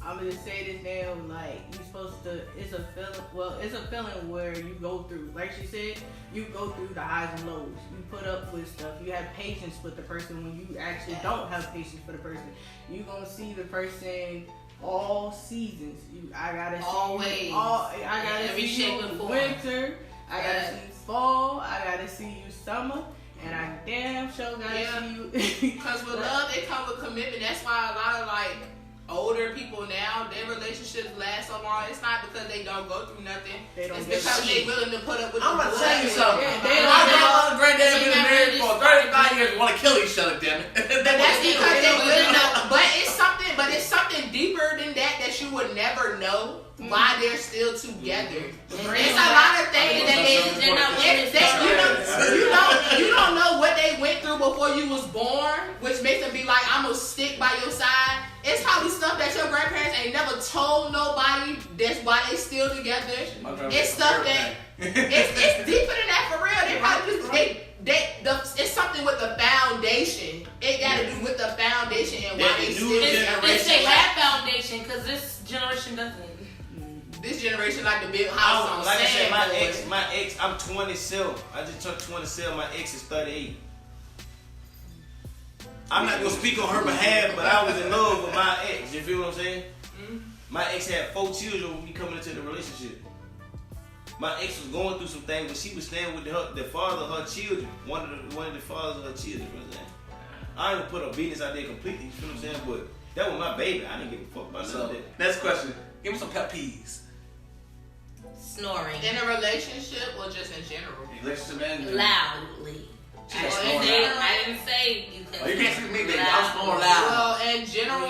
I'm gonna say this now, like you supposed to. It's a feeling. Well, it's a feeling where you go through. Like she said, you go through the highs and lows. You put up with stuff. You have patience with the person when you actually don't have patience for the person. You gonna see the person all seasons. I gotta see always. I gotta every see shape you and form. winter. I gotta see you fall. I gotta see you summer. And I damn sure gotta see you. Because with love, it comes with commitment. That's why a lot of like older people now, their relationships last so long. It's not because they don't go through nothing. It's because they willing to put up with. I'm gonna tell you something. They My grandma and granddad have been married for 35 years. Want to kill each other, damn it. But that's because they willing to. But it's something deeper than that you would never know. Why they're still together. It's a lot of things that you don't know what they went through before you was born, which makes them be like, I'm gonna stick by your side. It's probably stuff that your grandparents ain't never told nobody. That's why they still together. It's stuff that it's deeper than that for real. They probably just it's something with the foundation. It got to do with the foundation and why they still together. They have foundation because this generation doesn't. This generation like to build house on like sand. I said, my ex, I'm 27. I just turned 27. My ex is 38. I'm not gonna speak on her behalf, but I was in love with my ex. You feel what I'm saying? Mm-hmm. My ex had 4 children when we coming into the relationship. My ex was going through some things, but she was staying with the father of her children. One of the fathers of her children. You know what I'm saying? I didn't put her business out there completely. You feel what I'm saying? But that was my baby. I didn't give a fuck about none of that. Next question. Give me some pet peeves. Snoring. In a relationship or just in general? Relationship and loudly. I didn't say you couldn't. Oh, you can't see me, baby. I'm snoring loud. Well, in general, a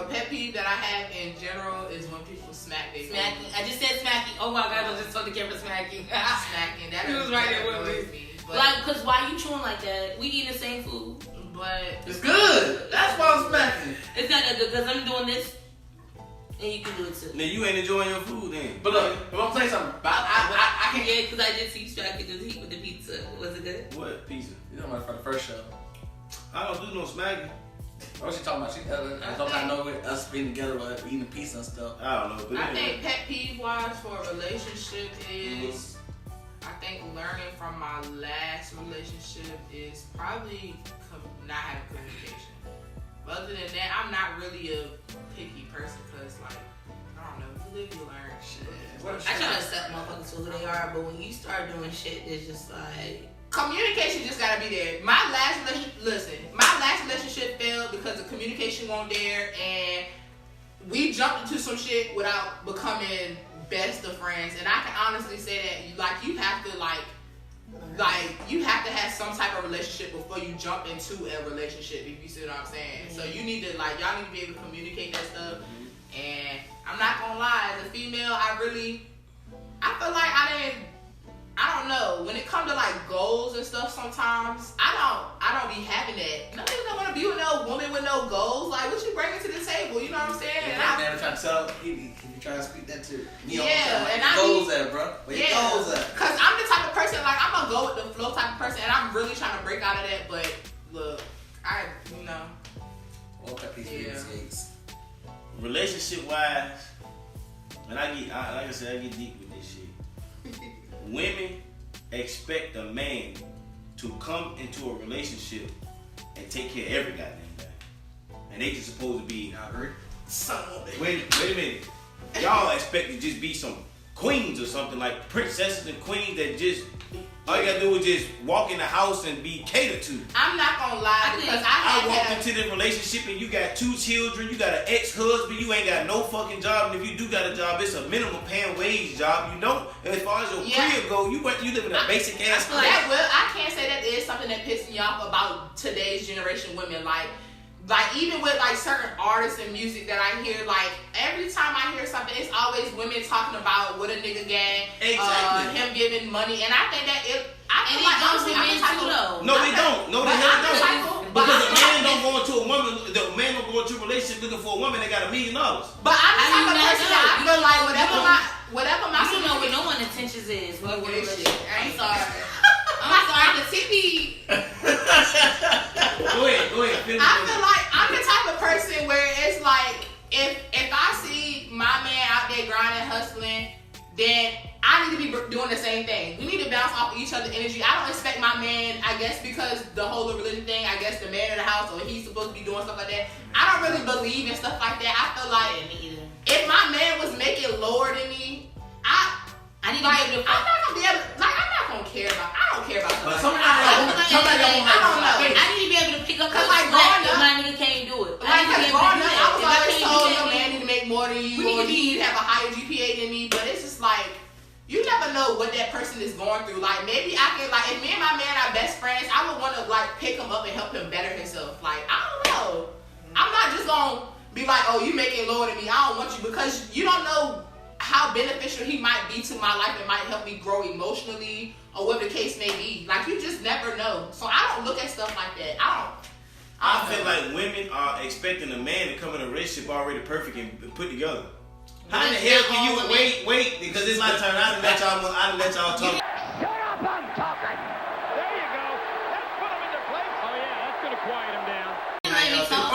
pet peeve that I have in general is when people smack their smacking. I just said smacking. Oh my god, I just told the camera smacking. Smacking. That was right there with me. Like, cause why you chewing like that? We eating the same food, but it's good. That's why I'm smacking. It's not that good because I'm doing this. And you can do it too. Now you ain't enjoying your food then. But look, I'm gonna tell you something. I can get because I did see you smacking the heat with the pizza. Was it good? What pizza? You know for the first show. I don't do no smacking. What she talking about? She don't know with us being together but eating pizza and stuff. I don't know. But I think pet peeve wise for a relationship is I think learning from my last relationship is probably not having communication. Other than that, I'm not really a picky person because, like, I don't know, you live, you learn. Shit. I try to accept motherfuckers for who they are, but when you start doing shit, it's just like communication just gotta be there. My last relationship failed because the communication wasn't there, and we jumped into some shit without becoming best of friends. And I can honestly say that, like, you have to have some type of relationship before you jump into a relationship, if you see what I'm saying. Mm-hmm. So you need to, y'all need to be able to communicate that stuff. Mm-hmm. And I'm not gonna lie, as a female, I feel like I don't know. When it comes to goals and stuff, sometimes I don't be having that. No niggas don't want to be with no woman with no goals. Like, what you bringing to the table? You know what I'm saying? Yeah, and I'm trying to tell you trying to speak that too. And I goals at, bro. Where your goals at? Cause I'm the type of person I'm gonna go with the flow type of person, and I'm really trying to break out of that. But look, all pet peeves skates. Relationship wise, and I get deep with this shit. Women expect a man to come into a relationship and take care of every goddamn thing, and they just supposed to be. Wait a minute. Y'all expect to just be some queens or something, like princesses and queens that just all you gotta do is just walk in the house and be catered to. I'm not gonna lie, because I walked into the relationship and you got 2 children, you got an ex-husband, you ain't got no fucking job, and if you do got a job, it's a minimum paying wage job, you know? And as far as your career go, you live in a basic ass place. I can't say that is something that pisses me off about today's generation women. Like even with certain artists and music that I hear, every time I hear something, it's always women talking about what a nigga gang, him giving money, and I think that No, they don't. No, they don't. Because a man don't go into a woman. The man don't go into a relationship looking for a woman that got $1 million. But I'm the type of person that I feel like whatever my you don't know what no one intentions is. I'm sorry. I'm sorry. The TV. Go ahead. I feel like I'm the type of person where it's like if I see my man out there grinding, hustling, then I need to be doing the same thing. We need to bounce off each other's energy. I don't expect my man, I guess because the whole religion thing, I guess the man of the house or he's supposed to be doing stuff like that. I don't really believe in stuff like that. I feel like if my man was making lower than me, I'm not gonna be able to, I'm not gonna care about, I don't care about But somebody. somebody don't I don't know. like I need to be able to pick up Cause those like slack growing if up- my nigga can't do it. Like, cause growing up, I was always told your man man. need to make more than you, We need or to he be- need to have a higher GPA than me. But it's just like, you never know what that person is going through. Like, maybe I can, like, if me and my man are best friends, I would want to, like, pick him up and help him better himself. Like, I don't know. I'm not just going to be like, oh, you making lower than me. I don't want you, because you don't know how beneficial he might be to my life. It might help me grow emotionally or whatever the case may be. Like, you just never know. So I don't look at stuff like that. I feel like women are expecting a man to come in a relationship already perfect and put together. How in the hell can you wait? Because it's my turn. I done let y'all talk. Shut up, I'm talking. There you go. Let's put him into place. Oh, yeah, that's going to quiet him down. Let me talk.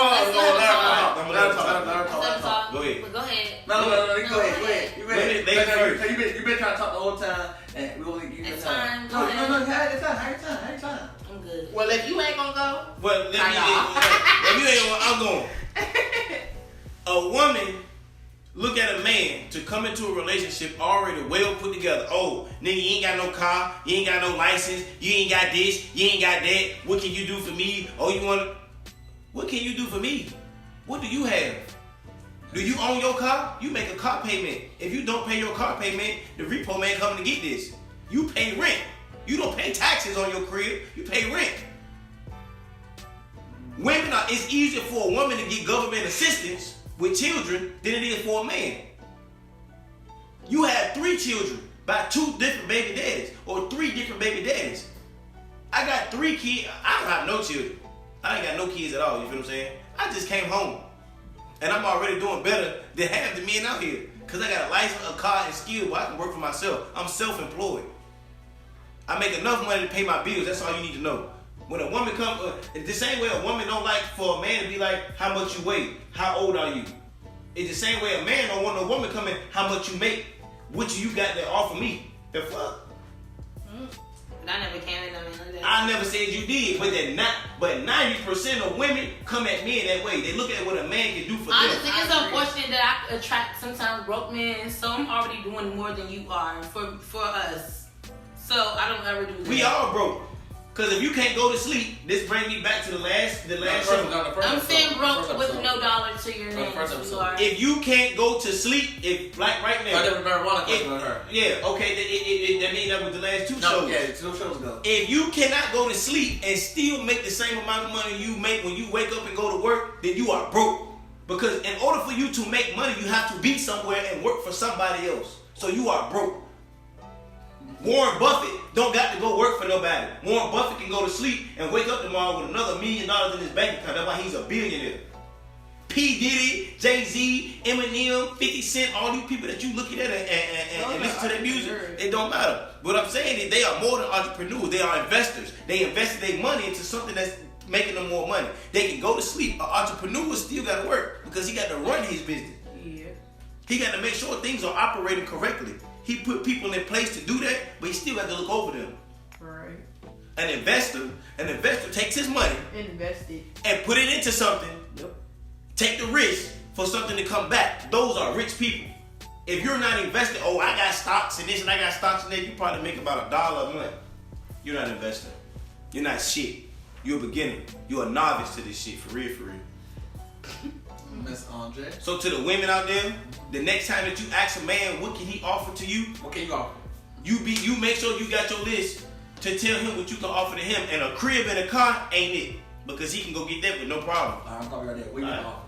Let her talk. Go ahead. But go ahead. No, go ahead. You ready? Ladies first. You been trying to talk the whole time, and we only give you It's time. time. Go ahead. No, have your time. I'm good. Well, if you ain't gonna go, Well, if you ain't, I'm going. A woman look at a man to come into a relationship already well put together. Oh, nigga, you ain't got no car, you ain't got no license, you ain't got this, you ain't got that. What can you do for me? Oh, you want? What can you do for me? What do you have? Do you own your car? You make a car payment. If you don't pay your car payment, the repo man coming to get this. You pay rent. You don't pay taxes on your crib. You pay rent. It's easier for a woman to get government assistance with children than it is for a man. You have 3 children by 2 different baby daddies or 3 different baby daddies. I got 3 kids. I don't have no children. I ain't got no kids at all. You feel what I'm saying? I just came home. And I'm already doing better than half the men out here. Because I got a license, a car, and skill where I can work for myself. I'm self-employed. I make enough money to pay my bills. That's all you need to know. When a woman comes, the same way a woman don't like for a man to be like, how much you weigh? How old are you? It's the same way a man don't want a woman coming, how much you make? What you got to offer me? The fuck? But I never came in them like that. I never said you did, but 90% of women come at men that way. They look at what a man can do for Honestly, them. it's unfortunate that I attract sometimes broke men, so I'm already doing more than you are for us. So I don't ever do that. We all broke. Cause if you can't go to sleep, this brings me back to the last show. I'm saying broke with no dollar to your name. If you can't go to sleep, if like right now, yeah, okay, that means that was the last 2 shows. Yeah, 2 shows ago. If you cannot go to sleep and still make the same amount of money you make when you wake up and go to work, then you are broke. Because in order for you to make money, you have to be somewhere and work for somebody else. So you are broke. Warren Buffett don't got to go work for nobody. Warren Buffett can go to sleep and wake up tomorrow with another $1 million in his bank account. That's why he's a billionaire. P. Diddy, Jay-Z, Eminem, 50 Cent, all these people that you looking at and listen to their music, it don't matter. What I'm saying is they are more than entrepreneurs. They are investors. They invested their money into something that's making them more money. They can go to sleep. An entrepreneur still got to work because he got to run his business. Yeah. He got to make sure things are operating correctly. He put people in place to do that, but he still got to look over them. Right. An investor takes his money, invest it, and put it into something. Yep. Take the risk for something to come back. Those are rich people. If you're not investing, oh, I got stocks in this and I got stocks in that, you probably make about $1 a month. You're not investing. You're not shit. You're a beginner. You're a novice to this shit, for real, for real. Miss Andre. So to the women out there, the next time that you ask a man, what can he offer to you? What can you offer? You make sure you got your list to tell him what you can offer to him. And a crib and a car ain't it. Because he can go get that with no problem. I'm talking right there. What you can offer?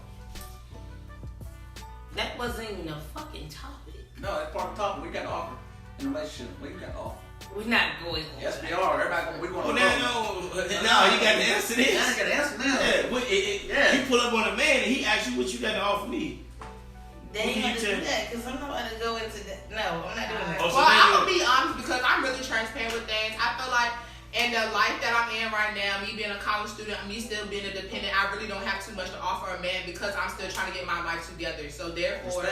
That wasn't even a fucking topic. No, that's part of the topic. We got to offer in a relationship. What you got to offer? We're not going. Yes, we are. Everybody, we going to No, you got to answer this. I got to answer now. You pull up on a man and he asks you what you got to offer me. They ain't gonna do that because I'm not gonna go into that. No, I'm not doing that. Well, I'm gonna be honest because I'm really transparent with things. I feel like in the life that I'm in right now, me being a college student, me still being a dependent, I really don't have too much to offer a man because I'm still trying to get my life together. So therefore,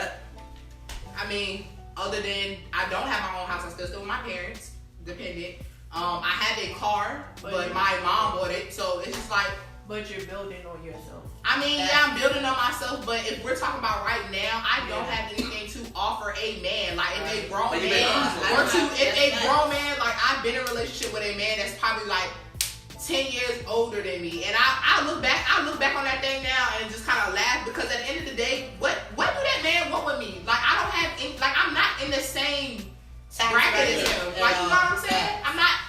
I mean, other than I don't have my own house, I'm still with my parents, dependent. I have a car, but my mom bought it, so it's just like. But you're building on yourself. I mean, yeah, I'm building on myself, but if we're talking about right now, I don't have anything to offer a man. Like, if a grown man, like, I've been in a relationship with a man that's probably like 10 years older than me, and I look back on that thing now and just kind of laugh, because at the end of the day, what do that man want with me? Like, I don't have any, like, I'm not in the same bracket as him. Like, you know what I'm saying? I'm not.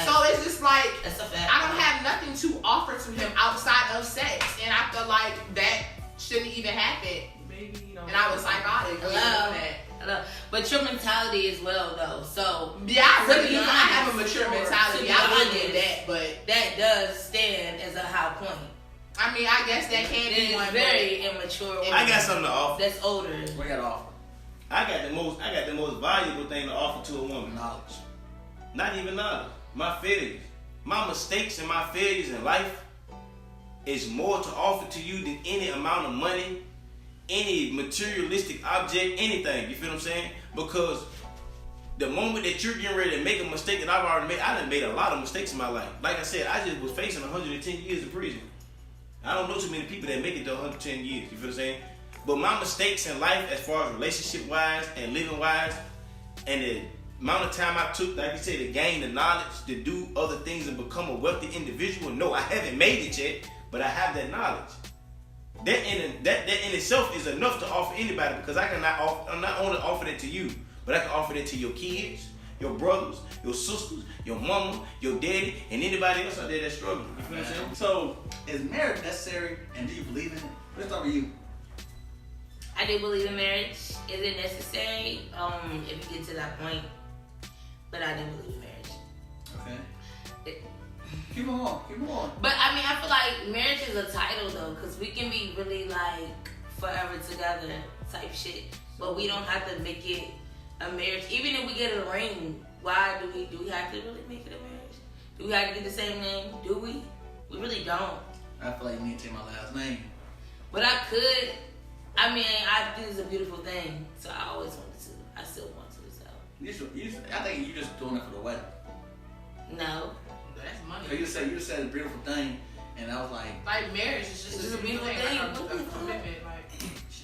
So it's just like, I don't have nothing to offer to him outside of sex, and I feel like that shouldn't even happen. Maybe you don't. And I was psychotic. Hello. But your mentality as well, though. So yeah, I really do. I have a mature mentality. I will get that, but that does stand as a high point. I mean, I guess that can be one very immature. I got something to offer. That's older. What you got to offer? I got the most valuable thing to offer to a woman. Knowledge. Not even knowledge. My failures. My mistakes and my failures in life is more to offer to you than any amount of money, any materialistic object, anything. You feel what I'm saying? Because the moment that you're getting ready to make a mistake that I've already made, I done made a lot of mistakes in my life. Like I said, I just was facing 110 years in prison. I don't know too many people that make it to 110 years. You feel what I'm saying? But my mistakes in life, as far as relationship-wise and living-wise, and the amount of time I took, like you said, to gain the knowledge, to do other things and become a wealthy individual. No, I haven't made it yet, but I have that knowledge. That in itself is enough to offer anybody, because I'm not only offering it to you, but I can offer it to your kids, your brothers, your sisters, your mama, your daddy, and anybody else out there that's struggling. You feel what I'm saying? So, is marriage necessary, and do you believe in it? Let's talk about you. I do believe in marriage. Is it necessary? If you get to that point. But I do believe in marriage. Okay. Keep on. But I mean, I feel like marriage is a title though, because we can be really like forever together type shit, but we don't have to make it a marriage. Even if we get a ring, why do we have to really make it a marriage? Do we have to get the same name? Do we? We really don't. I feel like you need to take my last name. But I could. I mean, I think it's a beautiful thing, so I always wanted to. I still want to. So. I think you just doing it for the wedding. No. That's money. You just said it's a beautiful thing, and I was like marriage is just a beautiful thing. Like, a commitment. Like,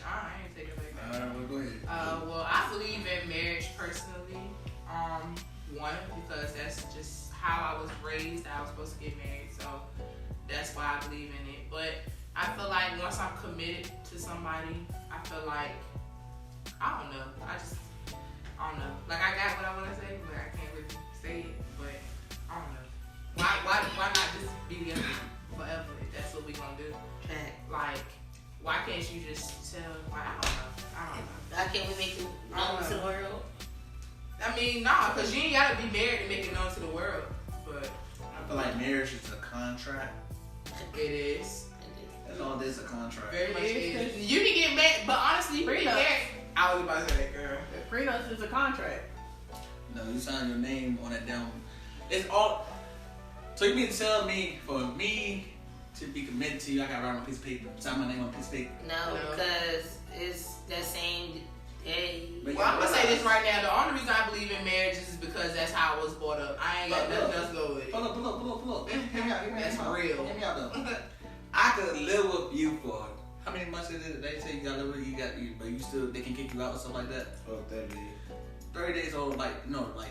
I ain't taking it like that. Alright, well, go ahead. Well, I believe in marriage personally. One, because that's just how I was raised. I was supposed to get married, so that's why I believe in it. But I feel like once I'm committed to somebody, I feel like, I don't know. I don't know. Like, I got what I want to say, but I can't really say it. But I don't know. Why not just be together forever if that's what we gonna do? Like, why can't you just tell? Like, I don't know. Why can't we make it known to the world? I mean, nah, because you ain't gotta be married to make it known to the world. But I feel like marriage is a contract. It is. That's all it is, a contract. Very much is. You can get married, but honestly, you can get married. I was about to say that, girl. Prenup is a contract. No, you sign your name on it down. It's all. So you mean to tell me, for me to be committed to you, I gotta write on a piece of paper, sign my name on a piece of paper? No, because it's that same day. Well, I'm gonna say this right now. The only reason I believe in marriage is because that's how I was brought up. I ain't got nothing else to go with it. Pull up. Hear me out. That's real. Hear me out though. I could live with you for how many months is it? They say you gotta live with you, but you still, they can kick you out or something like that. Oh, 30 days. 30 days old, like, no, like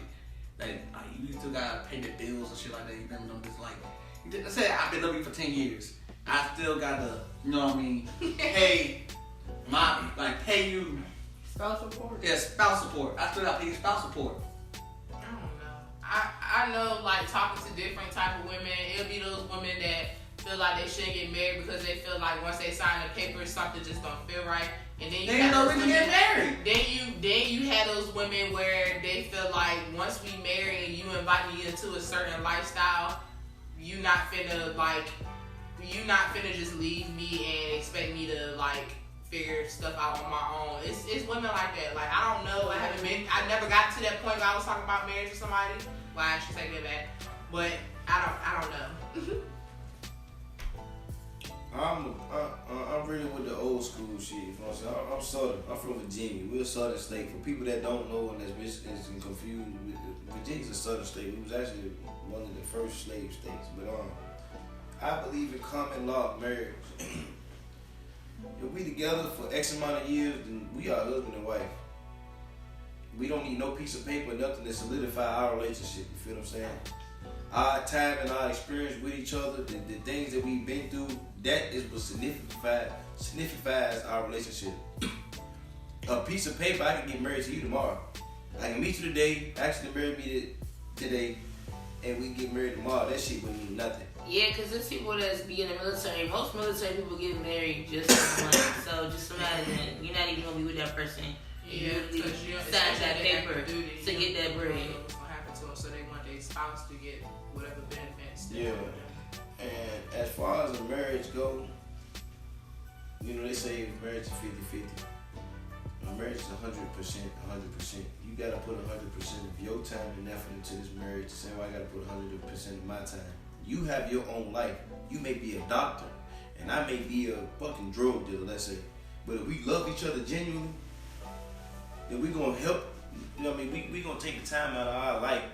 you still gotta pay the bills and shit like that. You been on this, like, let's say I've been living with you for 10 years. I still gotta, you know what I mean, pay you. Spouse support? Yeah, spouse support. I still gotta pay you spouse support. I don't know. I know, like, talking to different type of women, it'll be those women that feel like they shouldn't get married because they feel like once they sign the paper, something just don't feel right. And then you have those women get married. Then you have those women where they feel like once we marry and you invite me into a certain lifestyle, you not finna just leave me and expect me to like figure stuff out on my own. It's women like that. Like, I don't know. I never got to that point where I was talking about marriage with somebody. Well, I should take that back. But I don't know. I'm really with the old school shit. You know what I'm saying? I'm Southern. I'm from Virginia. We're a Southern state. For people that don't know and that's confused, Virginia's a Southern state. We was actually one of the first slave states. But I believe in common law marriage. If we together for X amount of years, then we are husband and wife. We don't need no piece of paper, nothing to solidify our relationship. You feel what I'm saying? Our time and our experience with each other, the things that we've been through, that is what signifies our relationship. A piece of paper, I can get married to you tomorrow. I can meet you today, actually marry me today, and we get married tomorrow. That shit wouldn't mean nothing. Yeah, because there's people that's be in the military. Most military people get married just for money. So just imagine, you're not even going to be with that person. Yeah, because you sign that paper to get that bread. What's going to happen to them, so they want their spouse to get whatever benefits. Yeah. And as far as a marriage go, you know, they say marriage is 50-50. A marriage is 100%, 100%. You gotta put 100% of your time and effort into this marriage. The same way I gotta put 100% of my time. You have your own life. You may be a doctor, and I may be a fucking drug dealer, let's say. But if we love each other genuinely, then we gonna help. You know what I mean? We gonna take the time out of our life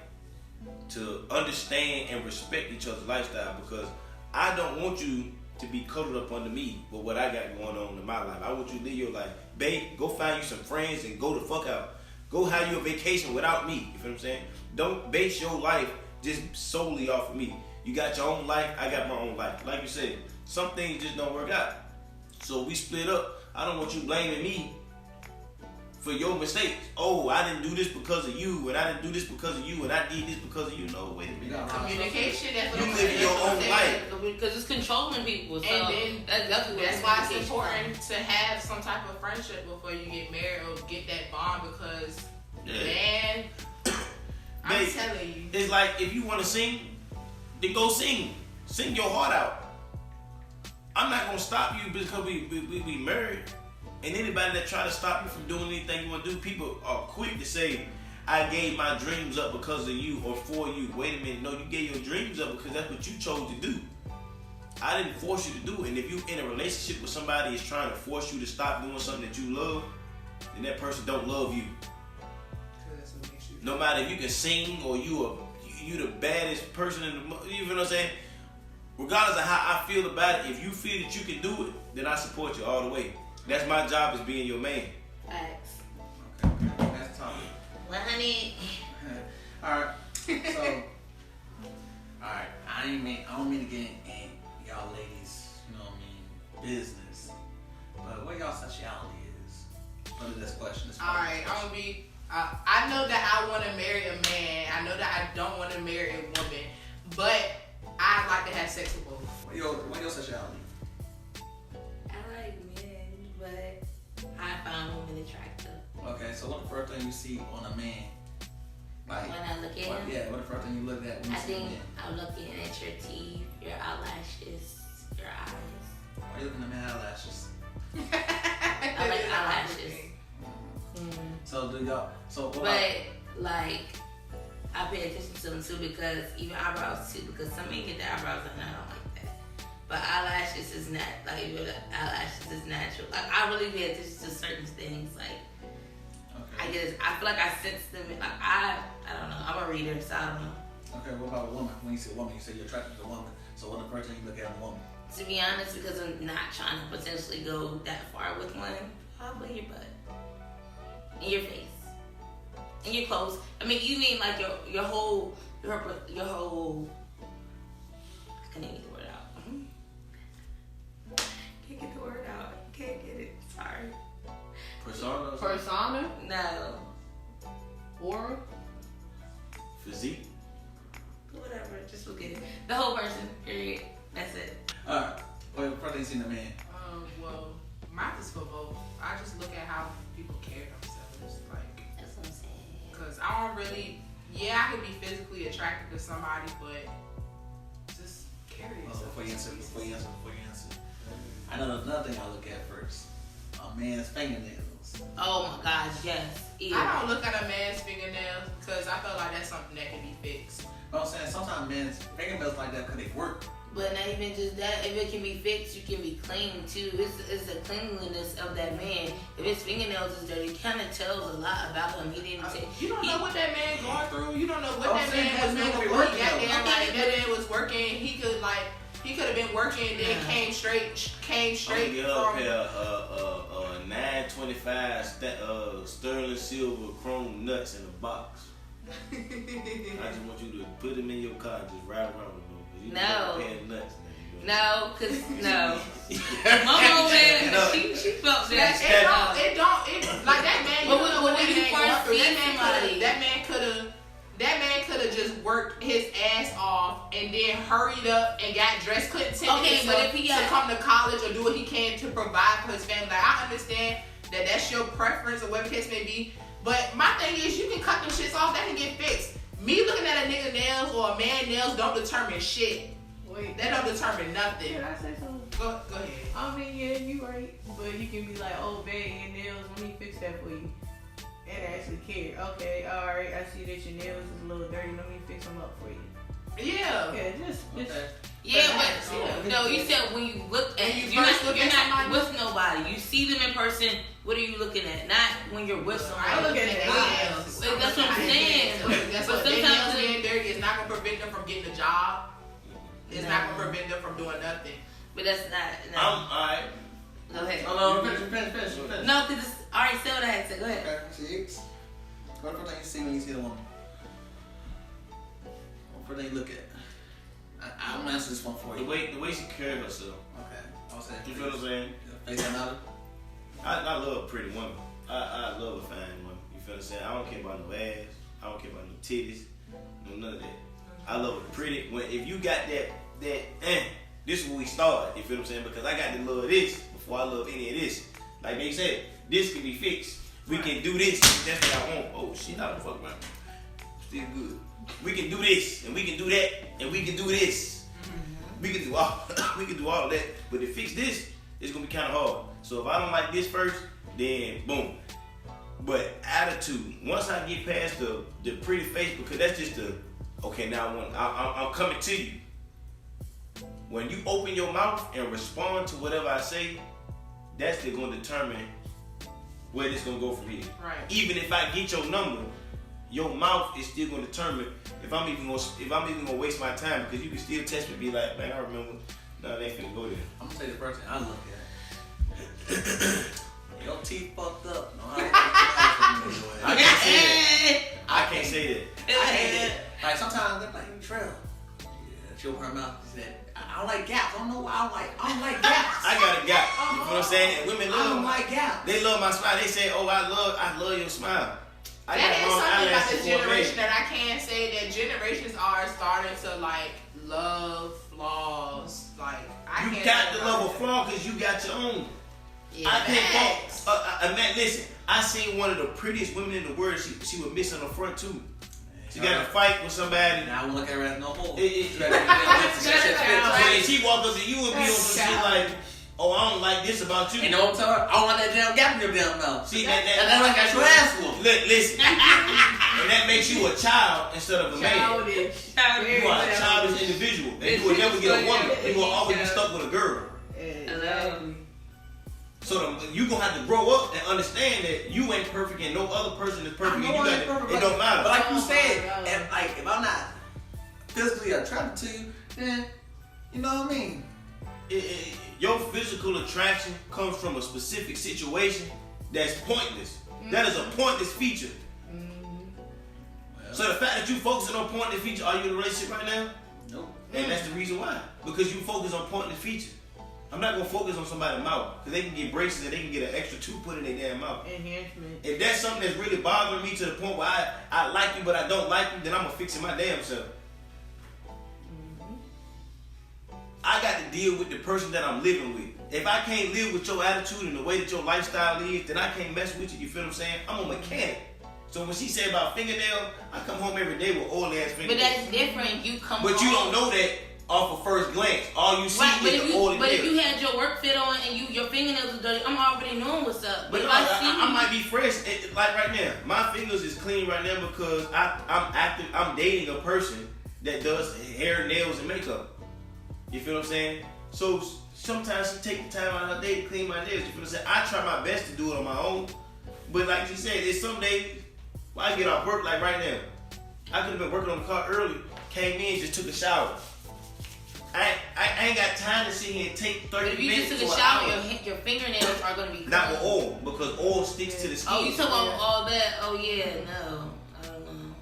to understand and respect each other's lifestyle, because I don't want you to be cuddled up under me with what I got going on in my life. I want you to live your life. Babe, go find you some friends and go the fuck out. Go have you a vacation without me. You feel what I'm saying? Don't base your life just solely off of me. You got your own life, I got my own life. Like you said, some things just don't work out. So we split up. I don't want you blaming me for your mistakes. Oh, I didn't do this because of you, and I didn't do this because of you, and I did this because of you. No, wait a minute. Communication. That's what you live your own life. Because it's controlling people. So and then that's why it's important to have some type of friendship before you get married or get that bond, because man, I'm telling you. It's like, if you want to sing, then go sing. Sing your heart out. I'm not going to stop you because we married. And anybody that try to stop you from doing anything you want to do, people are quick to say, I gave my dreams up because of you or for you. Wait a minute. No, you gave your dreams up because that's what you chose to do. I didn't force you to do it. And if you're in a relationship with somebody that's trying to force you to stop doing something that you love, then that person don't love you. No matter if you can sing or you the baddest person in the, you know what I'm saying? Regardless of how I feel about it, if you feel that you can do it, then I support you all the way. That's my job, is being your man. Facts. Okay, that's tough. Well, honey. Alright, so, alright, I don't mean to get in y'all ladies, you know what I mean, business, but what y'all sexuality is? Under this question. Alright, I'm gonna be, I know that I want to marry a man. I know that I don't want to marry a woman, but I like to have sex with both. What your sexuality? I like men, but I find women attractive. Okay, so what the first thing you see on a man? Like, when I look at him? Yeah, what the first thing you look at when you see a man? I'm looking at your teeth, your eyelashes, your eyes. Why are you looking at my eyelashes? I like eyelashes. So do y'all? So what but like, I pay attention to them too, because even eyebrows too, because some men get their eyebrows done, I don't like that. But eyelashes is not like, eyelashes is natural. Like, I really pay attention to certain things. Like, okay. I feel like I sense them. Like, I don't know. I'm a reader, so I don't know. Okay, what about a woman? When you say woman, you say you're attracted to a woman. So what the first thing you look at in a woman? To be honest, because I'm not trying to potentially go that far with one, probably your butt. In your face, in your clothes. I mean, you mean like your whole. I can't even get the word out. Can't get the word out. Can't get it. Sorry. Persona? No. Aura? Physique? Whatever. Just look at it. The whole person. Period. That's it. Alright. Well, first thing you see in a man. Well, mine is for both. I just look at how people carry themselves. Like, that's what I'm saying. Cause I don't really, I could be physically attracted to somebody, but just carry yourself. Before you answer. I know another thing I look at first. A man's fingernails. Oh my gosh, yes. Ew. I don't look at a man's fingernails because I feel like that's something that can be fixed. But I'm saying sometimes men's fingernails like that because they work. But not even just that. If it can be fixed, you can be clean too. It's the cleanliness of that man. If his fingernails is dirty, it kind of tells a lot about him. He didn't take. You don't know what that man going through. You don't know what that man was doing before he got there. Like, if that man was working, he could like He could have been working and then came straight I'm from. get her a pair of 925 sterling silver chrome nuts in a box. I just want you to put them in your car and just ride around with them. You No. got a pair of nuts. No, cause no. Mama man, she felt that. It don't like that man. But when you first see somebody, that man could have just worked his ass off and then hurried up and got dressed, couldn't take to come to college or do what he can to provide for his family. Like, I understand that that's your preference or whatever the case may be, but my thing is you can cut them shits off, that can get fixed. Me looking at a nigga nails or a man nails don't determine shit. Wait, that don't determine nothing. Can I say something? Go ahead. I mean, yeah, you right, but you can be like, oh, babe, your nails, let me fix that for you. And actually care. Okay, alright, I see that your nails is a little dirty, let me fix them up for you. Yeah. Yeah, just no, you said when you look at you're not with nobody. You see them in person, what are you looking at? Not when you're with somebody. I'm looking at nails. That's what I'm saying. But sometimes being dirty is not gonna prevent them from getting a job. It's not gonna prevent them from doing nothing. But that's not. No. Alright. Go ahead. Finish. No, because it's already said what I had to. Go ahead. Okay, see? What the first thing you see when you see the woman? What first thing you look at? I'm gonna answer this one for you. The way she carries herself. Okay. I'll say You feel what I'm saying? Face another. I love a pretty woman. I love a fine woman. You feel what I'm saying? I don't care about no ass. I don't care about no titties. No none of that. I love a pretty. If you got that, this is where we start. You feel what I'm saying? Because I got to love this before I love any of this. Like they said, this can be fixed. We can do this. That's what I want. Oh shit, I don't fuck around. Still good. We can do this, and we can do that, and we can do this. Mm-hmm. We can do all of that. But to fix this, it's gonna be kind of hard. So if I don't like this first, then boom. But attitude. Once I get past the pretty face, because that's just now I'm coming to you. When you open your mouth and respond to whatever I say, that's going to determine where this gonna go from here. Right. Even if I get your number, your mouth is still gonna determine if I'm even gonna waste my time, because you can still text me and be like, man, I remember. No, they ain't finna go there. I'm gonna say the first thing I look at. Your teeth fucked up. No, I can't say that. I can't say that. I hate it. Like sometimes they're like, Trail. Yeah, she'll open her mouth and say, I don't like gaps. I don't know why I don't like gaps. I got a gap. You know what I'm saying? And women love. I don't like gaps. They love my smile. They say, oh, I love your smile. That is something about this generation that I can say that generations are starting to like love flaws. Like you got to love a flaw because you got your own. Yeah, I can't fault. Man, listen. I seen one of the prettiest women in the world. She was missing her front tooth. She got in a fight with somebody. Now I won't look at her as no more. She walked up to you and be on some shit like, oh, I don't like this about you. You know what I'm telling her? I don't like that damn gap in your damn mouth. See, that's like got your ass whooped. Listen. And that makes you a child instead of a man. Childish. You are a childish individual. And you will never get a woman. You will always be stuck with a girl. Exactly. So you gonna have to grow up and understand that you ain't perfect and no other person is perfect. It don't matter. But like you said, if I'm not physically attracted to you, then you know what I mean. Your physical attraction comes from a specific situation that's pointless. Mm-hmm. That is a pointless feature. Mm-hmm. Well, so the fact that you focusing on pointless feature, are you in a relationship right now? Nope. And that's the reason why. Because you focus on pointless feature. I'm not gonna focus on somebody's mouth because they can get braces and they can get an extra tooth put in their damn mouth. Enhancement. If that's something that's really bothering me to the point where I like you but I don't like you, then I'm gonna fix it my damn self. I got to deal with the person that I'm living with. If I can't live with your attitude and the way that your lifestyle is, then I can't mess with you. You feel what I'm saying? I'm a mechanic. So when she said about fingernail, I come home every day with oily ass fingernails. But that's different. You come But home. you don't know that off of first glance. All you see is the oily nails. But if you had your work fit on and your fingernails are dirty, I'm already knowing what's up. But if no, I might be fresh. Like right now, my fingers is clean right now because I'm dating a person that does hair, nails, and makeup. You feel what I'm saying? So sometimes she take the time out of her day to clean my nails. You feel what I'm saying? I try my best to do it on my own. But like she said, it's some days when I get off work, like right now. I could have been working on the car early, came in, just took a shower. I ain't got time to sit here and take 30 But if you minutes. just took a shower, your fingernails are gonna be clean. Not with oil, because oil sticks to the skin. Oh, you talking about all that? Oh yeah, no, I don't know.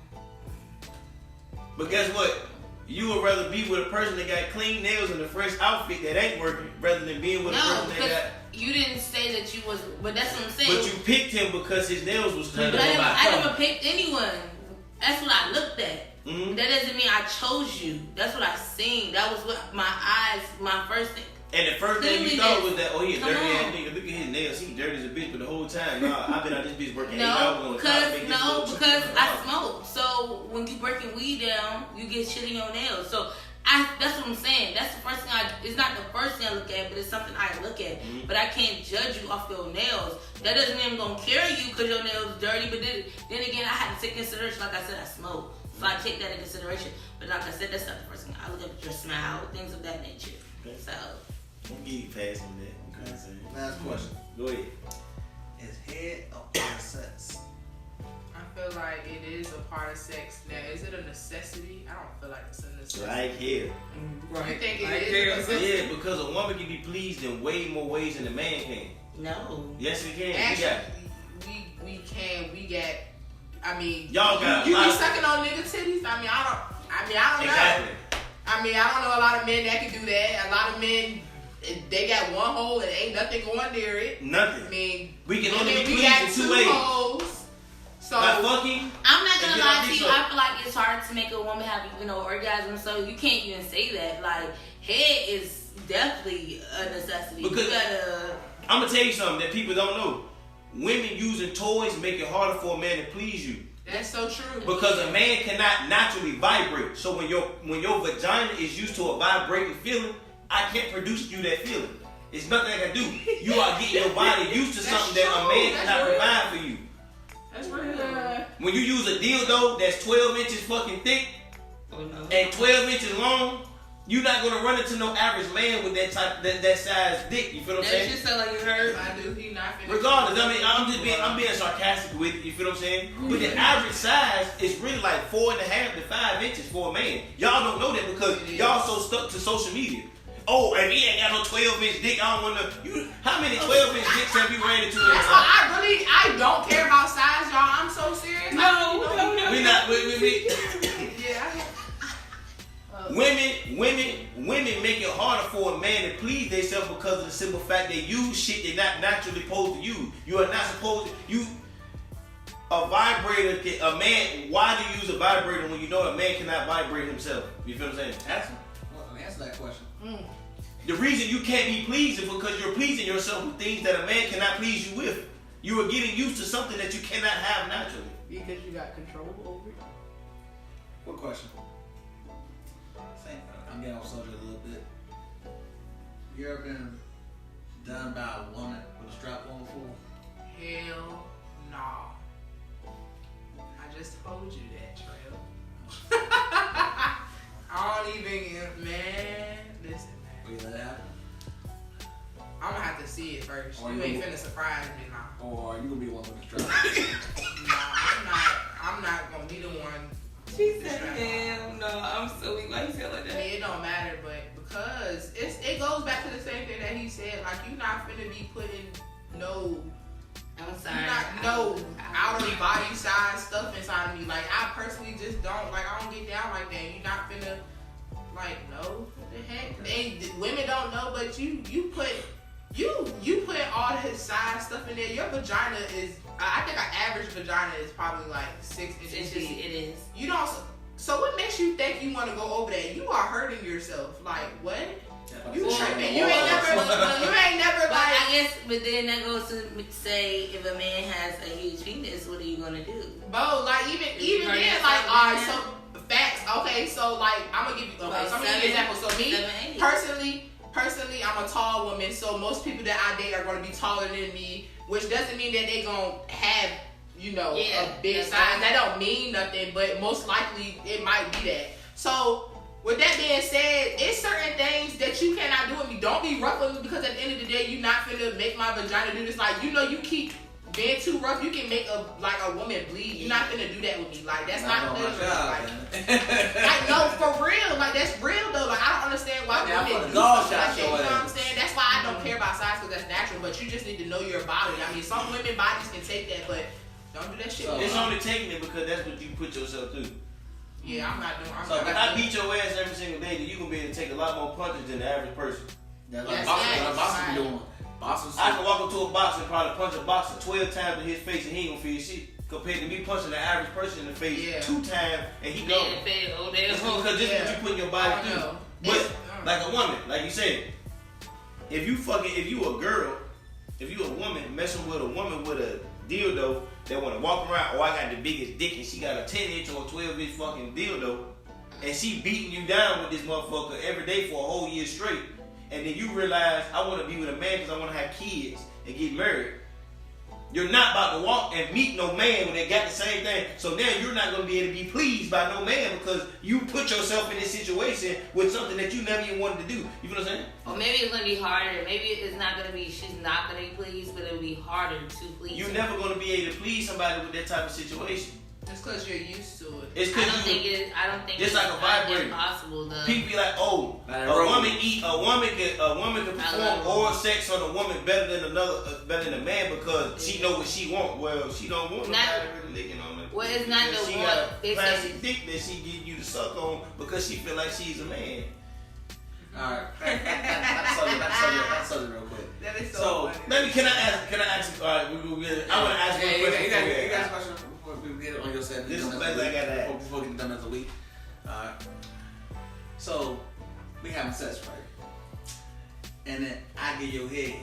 But guess what? You would rather be with a person that got clean nails and a fresh outfit that ain't working, rather than being with a person that got. You didn't say that you was, but that's what I'm saying. But you picked him because his nails was clean. But I never picked anyone. That's what I looked at. Mm-hmm. That doesn't mean I chose you. That's what I seen. That was what my eyes, my first thing. And the first thing you thought was that, oh, he a dirty Come ass on. nigga. Look at his nails. He dirty as a bitch. But the whole time, nah, I've been out this bitch working 8 hours No, on the clock to make this little because shit. I smoke. So when you breaking weed down, you get shit in your nails. So that's what I'm saying. That's the first thing it's not the first thing I look at, but it's something I look at. Mm-hmm. But I can't judge you off your nails. That doesn't mean I'm gonna carry you because your nails dirty. But then again, I had to take consideration. Like I said, I smoke, so I take that in consideration. But like I said, that's not the first thing I look at. Your smile, things of that nature. Okay. So I'm getting past on that. You know what I'm saying? Last question. Go ahead. Is head a part of sex? I feel like it is a part of sex. Now, is it a necessity? I don't feel like it's a necessity. Like hell. Right. You think Like it is a necessity? Yeah, because a woman can be pleased in way more ways than a man can. no. Yes, it can. Actually, we can. We got. I mean, Y'all got. You be sucking on nigga titties? I mean, I don't Exactly. know. I mean, I don't know a lot of men that can do that. A lot of men, they got one hole and ain't nothing going near it. Nothing. I mean, We can only be we pleased got in 2 2 ways. holes. So By fucking. I'm not And gonna get lie our to dicks you. up. I feel like it's hard to make a woman have, orgasm. So you can't even say that. Like, head is definitely a necessity. Because you gotta. I'm gonna tell you something that people don't know. Women using toys make it harder for a man to please you. that's so true. Because a man cannot naturally vibrate. So when your vagina is used to a vibrating feeling, I can't produce you that feeling. It's nothing I can do. You are getting your body used to That's something that a true. man That's cannot real. provide for you. That's real. When you use a dildo that's 12 inches fucking thick Oh no. and 12 inches long, you're not gonna run into no average man with that size dick. You feel what I'm That saying? shit sound like you heard. I do. He not finna. Regardless, I mean, I'm being sarcastic with it. You feel what I'm saying? But the average size is really like 4.5 to 5 inches for a man. Y'all don't know that because y'all so stuck to social media. Oh, if he ain't got no 12-inch dick, I don't want to. How many 12-inch dicks have you ran into? That's why I don't care about size, y'all. I'm so serious. No. We not. Yeah. Women make it harder for a man to please themselves because of the simple fact they use shit they're not naturally supposed to use. You are not supposed to a vibrator. A man. Why do you use a vibrator when you know a man cannot vibrate himself? You feel what I'm saying? Answer that question. The reason you can't be pleased is because you're pleasing yourself with things that a man cannot please you with. You are getting used to something that you cannot have naturally. Because you got control over it. What question? Same. I'm getting off subject a little bit. You ever been done by a woman with a strap on before? Hell no. I just told you that, Trail. I don't even, man. Listen, man. Will you let it happen? I'm gonna have to see it first. Or You you ain't will. finna surprise me now. Or you gonna be the one with the strap? Nah, I'm not gonna be the one. She said, hell no. I'm so weak. Why you feel like I that? mean, it don't matter, but because it goes back to the same thing that he said. Like, you're not finna be putting no. I'm sorry. No out of body size stuff inside of me. Like, I personally just don't, like, I don't get down like that. You're not finna, like, no, what the heck? Women don't know, but you put all this size stuff in there. Your vagina is, I think an average vagina is probably like 6 inches deep. It is. You don't, so what makes you think you want to go over that? You are hurting yourself. Like, what? You tripping. You ain't never But like. I guess, but then that goes to say if a man has a huge penis, what are you gonna do? Bro, like even then, like, alright, so facts. Okay, so like I'm gonna give you. Okay, so I'm gonna give you an example. So me personally, I'm a tall woman. So most people that I date are gonna be taller than me, which doesn't mean that they gonna have a big size. That don't mean nothing, but most likely it might be that. So with that being said, it's certain things that you cannot do with me. Don't be rough with me because at the end of the day, you're not finna make my vagina do this. Like, you keep being too rough, you can make a woman bleed. You're not gonna do that with me. Like that's not pleasurable. Like no, for real. Like that's real though. Like I don't understand why women do stuff like that. You know what I'm saying? That's why I don't care about size because that's natural. But you just need to know your body. I mean, some women bodies can take that, but don't do that shit. So it's only taking it because that's what you put yourself through. Yeah, I'm not doing. So if I beat your ass every single day, then you gonna be able to take a lot more punches than the average person. That's like boxing be doing. I can walk into a boxer and probably punch a boxer 12 times in his face and he ain't gonna feel shit. Compared to me punching the average person in the face 2 times and he gone. It's because this is what you put in your body through. But like a woman, like you said, if you a girl, if you a woman messing with a woman with a dildo that wanna walk around, I got the biggest dick and she got a 10-inch or a 12-inch fucking dildo, and she beating you down with this motherfucker every day for a whole year straight, and then you realize I want to be with a man because I want to have kids and get married. You're not about to walk and meet no man when they got the same thing. So now you're not going to be able to be pleased by no man because you put yourself in this situation with something that you never even wanted to do. You feel what I'm saying? Or maybe it's going to be harder. Maybe it's not going to be, she's not going to be pleased, but it'll be harder to please You're her. never going to be able to please somebody with that type of situation. It's because you're used to it. It's I don't think it's like a vibrator. Impossible though. People be like, oh, a woman can perform oral sex on a woman better than a man because she know what she want. Well, she don't want nobody really licking on her. Well, it's not the she one. got a plastic dick that she get you to suck on because she feel like she's a man. Alright. That's something real quick. That is so funny. Maybe can I ask alright, I wanna ask you a question. You got a question before we get it on your set. This is the best I gotta ask. Before we get done as a week. Alright. So we having sex, right? And then I get your head.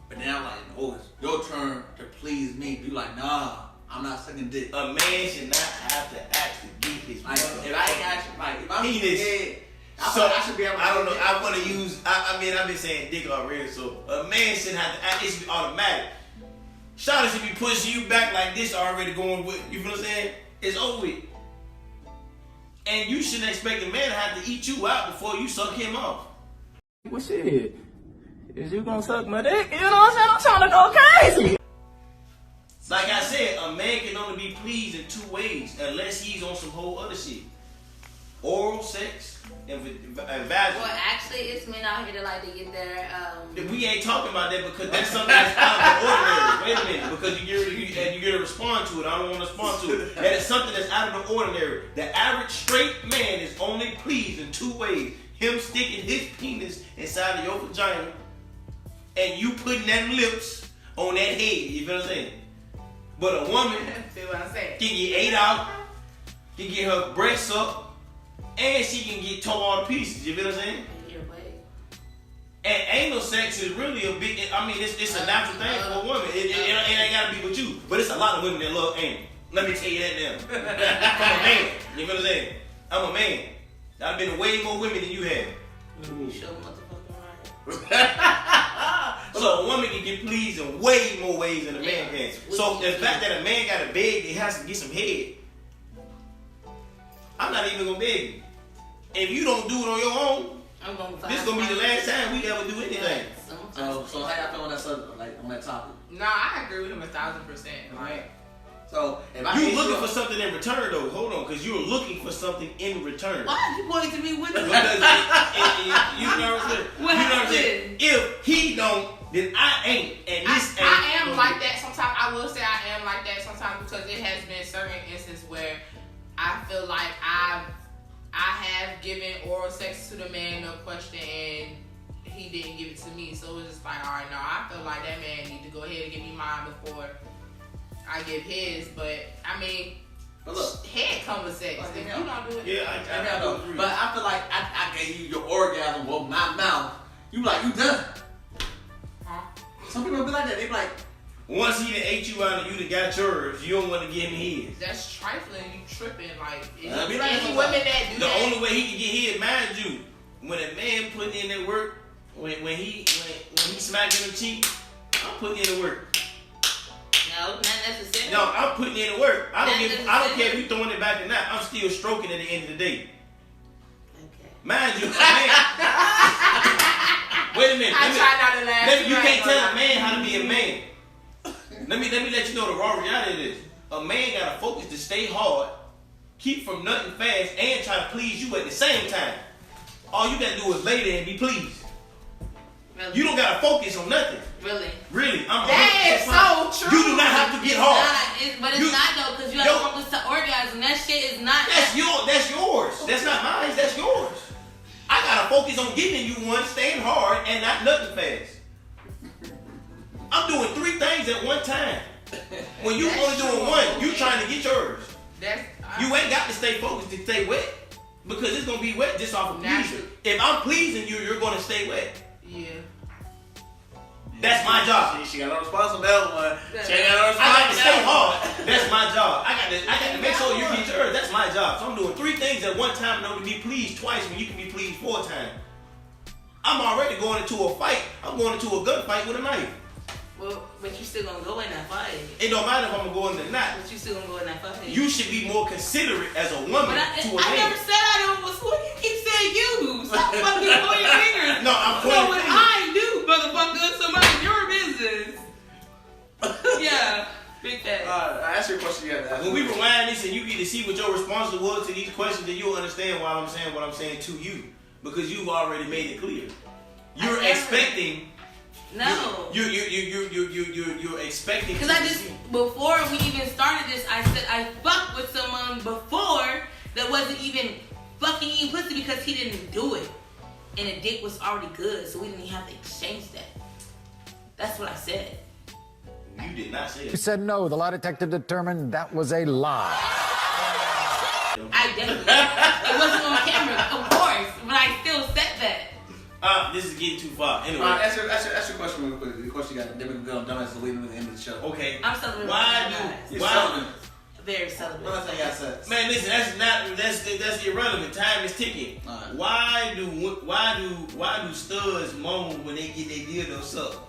But then I'm like, oh, it's your turn to please me. You like, nah, I'm not sucking dick. A man should not have to actually get his like, if I ain't actually like if I'm penis. head, I should be able to. I don't know. I want to use. I mean, I've been saying dick already. So a man shouldn't have to act. It should be automatic. Shawty should be pushing you back like this already going with. You feel what I'm saying? It's over with. And you shouldn't expect a man to have to eat you out before you suck him off. Well, shit. Is you gonna suck my dick? You know what I'm saying? I'm trying to go crazy. Like I said, a man can only be pleased in 2 ways unless he's on some whole other shit. Oral sex and vaginal. Well, actually, it's men out here that like to get their. We ain't talking about that because that's something that's out of the ordinary. Wait a minute, because you get to respond to it. I don't want to respond to it. That is something that's out of the ordinary. The average straight man is only pleased in 2 ways: him sticking his penis inside of your vagina, and you putting them lips on that head. You feel what I'm saying? But a woman See what I'm saying? can get ate out, can get her breasts up. And she can get tore all to pieces. You feel what I'm saying? And anal sex is really a big. I mean, it's a natural thing for a woman. It ain't gotta be with you, but it's a lot of women that love anal. Let me tell you that now. I'm a man. You feel what I'm saying? I'm a man. I've been to way more women than you have. Show motherfucking right. So a woman can get pleased in way more ways than a man can. So the fact that a man got to beg, he has to get some head. I'm not even gonna beg you. If you don't do it on your own, this is gonna be the last time we ever do anything. So how y'all feel on that subject, like on that topic? No, I agree with him 1,000%. Right. So if I you're looking for something in return, though. Hold on, because you're looking for something in return. Why are you pointing to me with it? Because you know what I'm saying? What happened? If he don't, then I ain't, and this ain't. I am like that sometimes. I will say I am like that sometimes because it has been certain instances where I feel like I have given oral sex to the man, no question, and he didn't give it to me. So it's just like, all right, no, I feel like that man need to go ahead and give me mine before I give his. But I mean, but look, head comes with sex. If you don't do it, yeah, I know. But I feel like I gave you your orgasm with my mouth. You like, you done? Huh? Some people be like that. They be like, once he done ate you out and you done got yours, you don't want to give him his. That's trifling. You tripping. Like, be like any women that do the that. only way he can get his, mind you, when a man putting in that work, when he smacking the cheek, I'm putting in the work. No, not necessarily. No, I'm putting in the work. I don't care if you throwing it back or not. I'm still stroking at the end of the day. Okay. Mind you, a man. Wait a minute. I try not to laugh. You can't tell a man how to be a man. Let me let you know the raw reality of this. A man gotta focus to stay hard, keep from nutting fast, and try to please you at the same time. All you gotta do is lay there and be pleased. Really? You don't gotta focus on nothing. Really? Really, I'm That is so true. You do not have to get hard. But it's not though, because you have to focus to orgasm. That shit is not. That's yours. That's not mine. That's yours. I gotta focus on giving you one, staying hard, and not nothing fast. I'm doing 3 things at one time. When you only doing one, you trying to get yours. You ain't got to stay focused to stay wet, because it's gonna be wet just off of pleasing. If I'm pleasing you, you're gonna stay wet. Yeah. That's my job. She got no response on that one. She ain't got no response. I got to stay hard. That's my job. I got to make sure you get yours. That's my job. So I'm doing 3 things at one time in order to be pleased twice when you can be pleased 4 times. I'm already going into a fight. I'm going into a gunfight with a knife. Well, but you still gonna go in that fight. It don't matter if I'm gonna go in or not. But you still gonna go in that fight. You should be more considerate as a woman to a man. I never said I don't. What you keep saying you? Stop fucking pointing fingers. No, I'm pointing fingers. what I do, motherfucker. Somebody your business. Yeah, big fat. I asked you a question you had to ask. When we rewind this and you get to see what your response was to these questions, then you'll understand why I'm saying what I'm saying to you, because you've already made it clear. You're expecting. No. You're expecting. Because before we even started this, I said I fucked with someone before that wasn't even fucking eating pussy because he didn't do it. And the dick was already good, so we didn't even have to exchange that. That's what I said. You did not say that. You said no. The lie detector determined that was a lie. I definitely. It wasn't on camera, of course, but I still said that. This is getting too far. Anyway. Ask your question real quick. The question you got, then we can go on dumbass and leave it at the end of the show. Okay. I'm celibate. Why? Very celibate. What else I got said? Man, listen, that's irrelevant. Time is ticking. Right. Why do studs moan when they get their dildo sucked?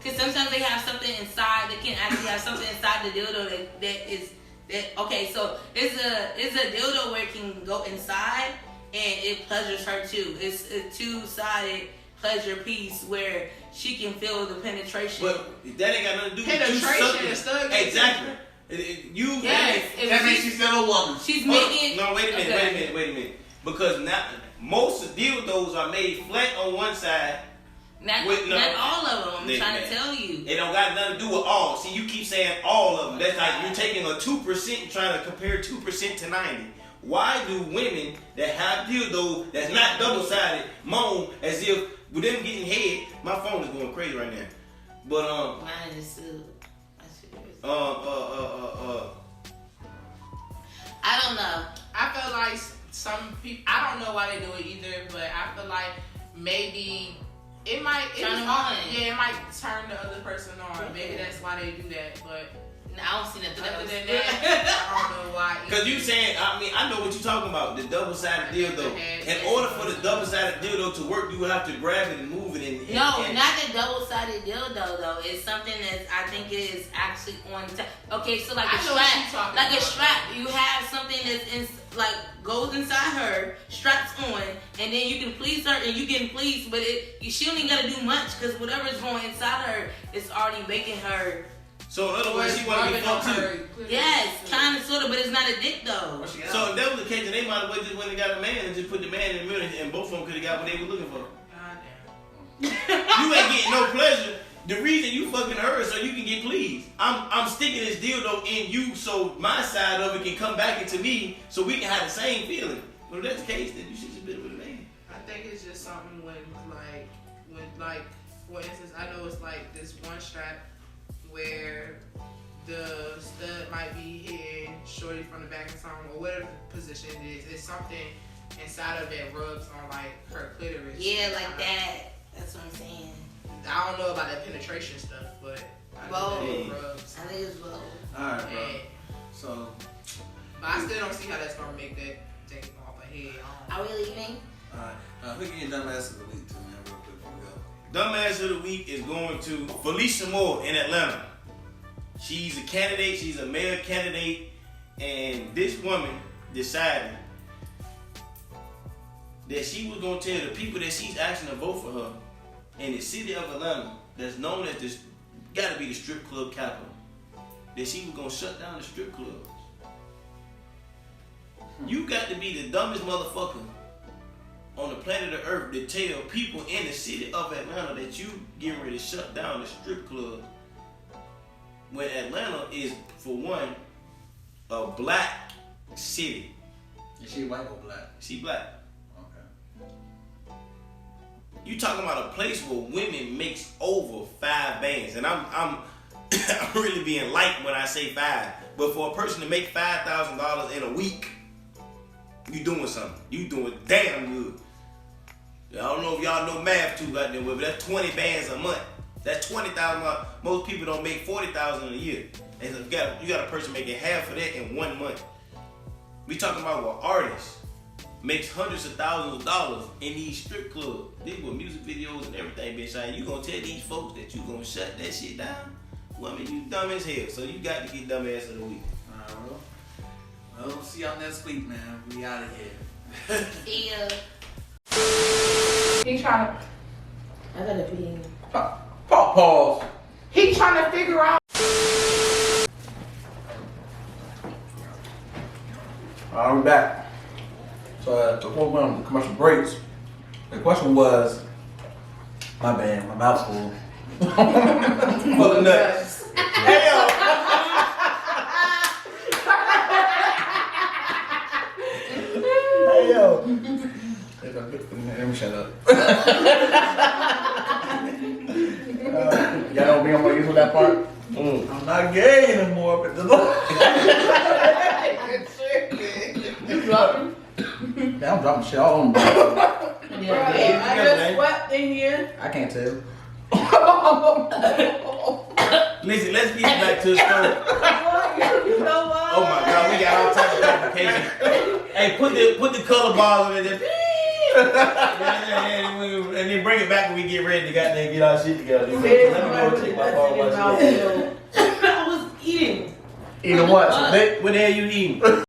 Because sometimes they have something inside. They can actually have something inside the dildo that is. Okay, so it's a dildo where it can go inside and it pleasures her too. It's a 2-sided pleasure piece where she can feel the penetration. But that ain't got nothing to do with penetration you is stuck. Exactly. That means she's still a woman. She's making. No, wait a minute. Because now most dildos are made flat on one side. Not all of them. I'm trying to tell you. It don't got nothing to do with all. See, you keep saying all of them. That's like you're taking a 2% and trying to compare 2% to 90. Why do women that have dildos that's not double-sided moan as if with them getting head? My phone is going crazy right now. But mine is too. I don't know. I feel like some people. I don't know why they do it either, but I feel like maybe. It might turn them on. Yeah, it might turn the other person on. Maybe that's why they do that. But I don't see nothing other else. than that, I don't know why. Because you saying, I know what you're talking about, the double-sided dildo. In order for the double-sided dildo to work, you would have to grab it and move it. Not the double-sided dildo though. It's something that I think is actually on top. Okay, so like a strap. You have something that's goes inside her, straps on, and then you can please her and you getting pleased, but she don't even gotta do much because whatever's going inside her is already making her. So in other words, she want to be fucked too. Yes, kind of, sort of, but it's not a dick though. So if that was the case, then they might have well just went and got a man and just put the man in the middle, and both of them could have got what they were looking for. You ain't getting no pleasure. The reason you fucking her is so you can get pleased. I'm sticking this dildo in you so my side of it can come back into me so we can have the same feeling. But if that's the case, then you should just be with a man. I think it's just something when for instance, I know it's like this one strap where the stud might be hitting shorty from the back or something, or whatever position it is. It's something inside of it rubs on like her clitoris. Yeah, like that. That's what I'm saying. I don't know about that penetration stuff, but I think it rubs. I think it's both. Alright, bro. So, but I still don't see how that's gonna make that thing off her head. Are we leaving? Alright. Who can get dumbass of the week to, man, real quick before we go? Dumbass of the week is going to Felicia Moore in Atlanta. She's a candidate. She's a mayor candidate. And this woman decided that she was going to tell the people that she's asking to vote for her in the city of Atlanta, that's known as this, got to be the strip club capital. that she was gonna shut down the strip clubs. You got to be the dumbest motherfucker on the planet of Earth to tell people in the city of Atlanta that you getting ready to shut down the strip club when Atlanta is, for one, a black city. Is she white or black? She black. Okay. You talking about a place where women makes over 5 bands, and I'm really being light when I say 5. But for a person to make $5,000 in a week, you doing something. You doing damn good. I don't know if y'all know math too out there, but that's 20 bands a month. That's $20,000. Most people don't make $40,000 a year. And so you got a person making half of that in 1 month. We talking about what artists makes hundreds of thousands of dollars in these strip clubs. These were music videos and everything being shot. You gonna tell these folks that you gonna shut that shit down? Well, I mean, you dumb as hell. So you got to get dumbass of the week. Well, see y'all next week, man. We out of here. See ya. He trying to. I gotta pee. Pause. He trying to figure out. Alright, we're back. So before we went on the commercial breaks, the question was, my bad, my mouth's full. Full of nuts. Hey yo. Hey yo. Let me shut up. Y'all don't be on my use with that part? I'm not gay anymore, but you dropping? Yeah, I'm dropping shit all on me. I just swept in here. I can't tell. Listen, let's get back to the story. You know what? Oh my God, we got all types of complications. Hey, put the color bars in there. And then bring it back when we get ready to goddamn get our shit together. Let me go check my phone. I was eating. Eating what? What the hell you eating?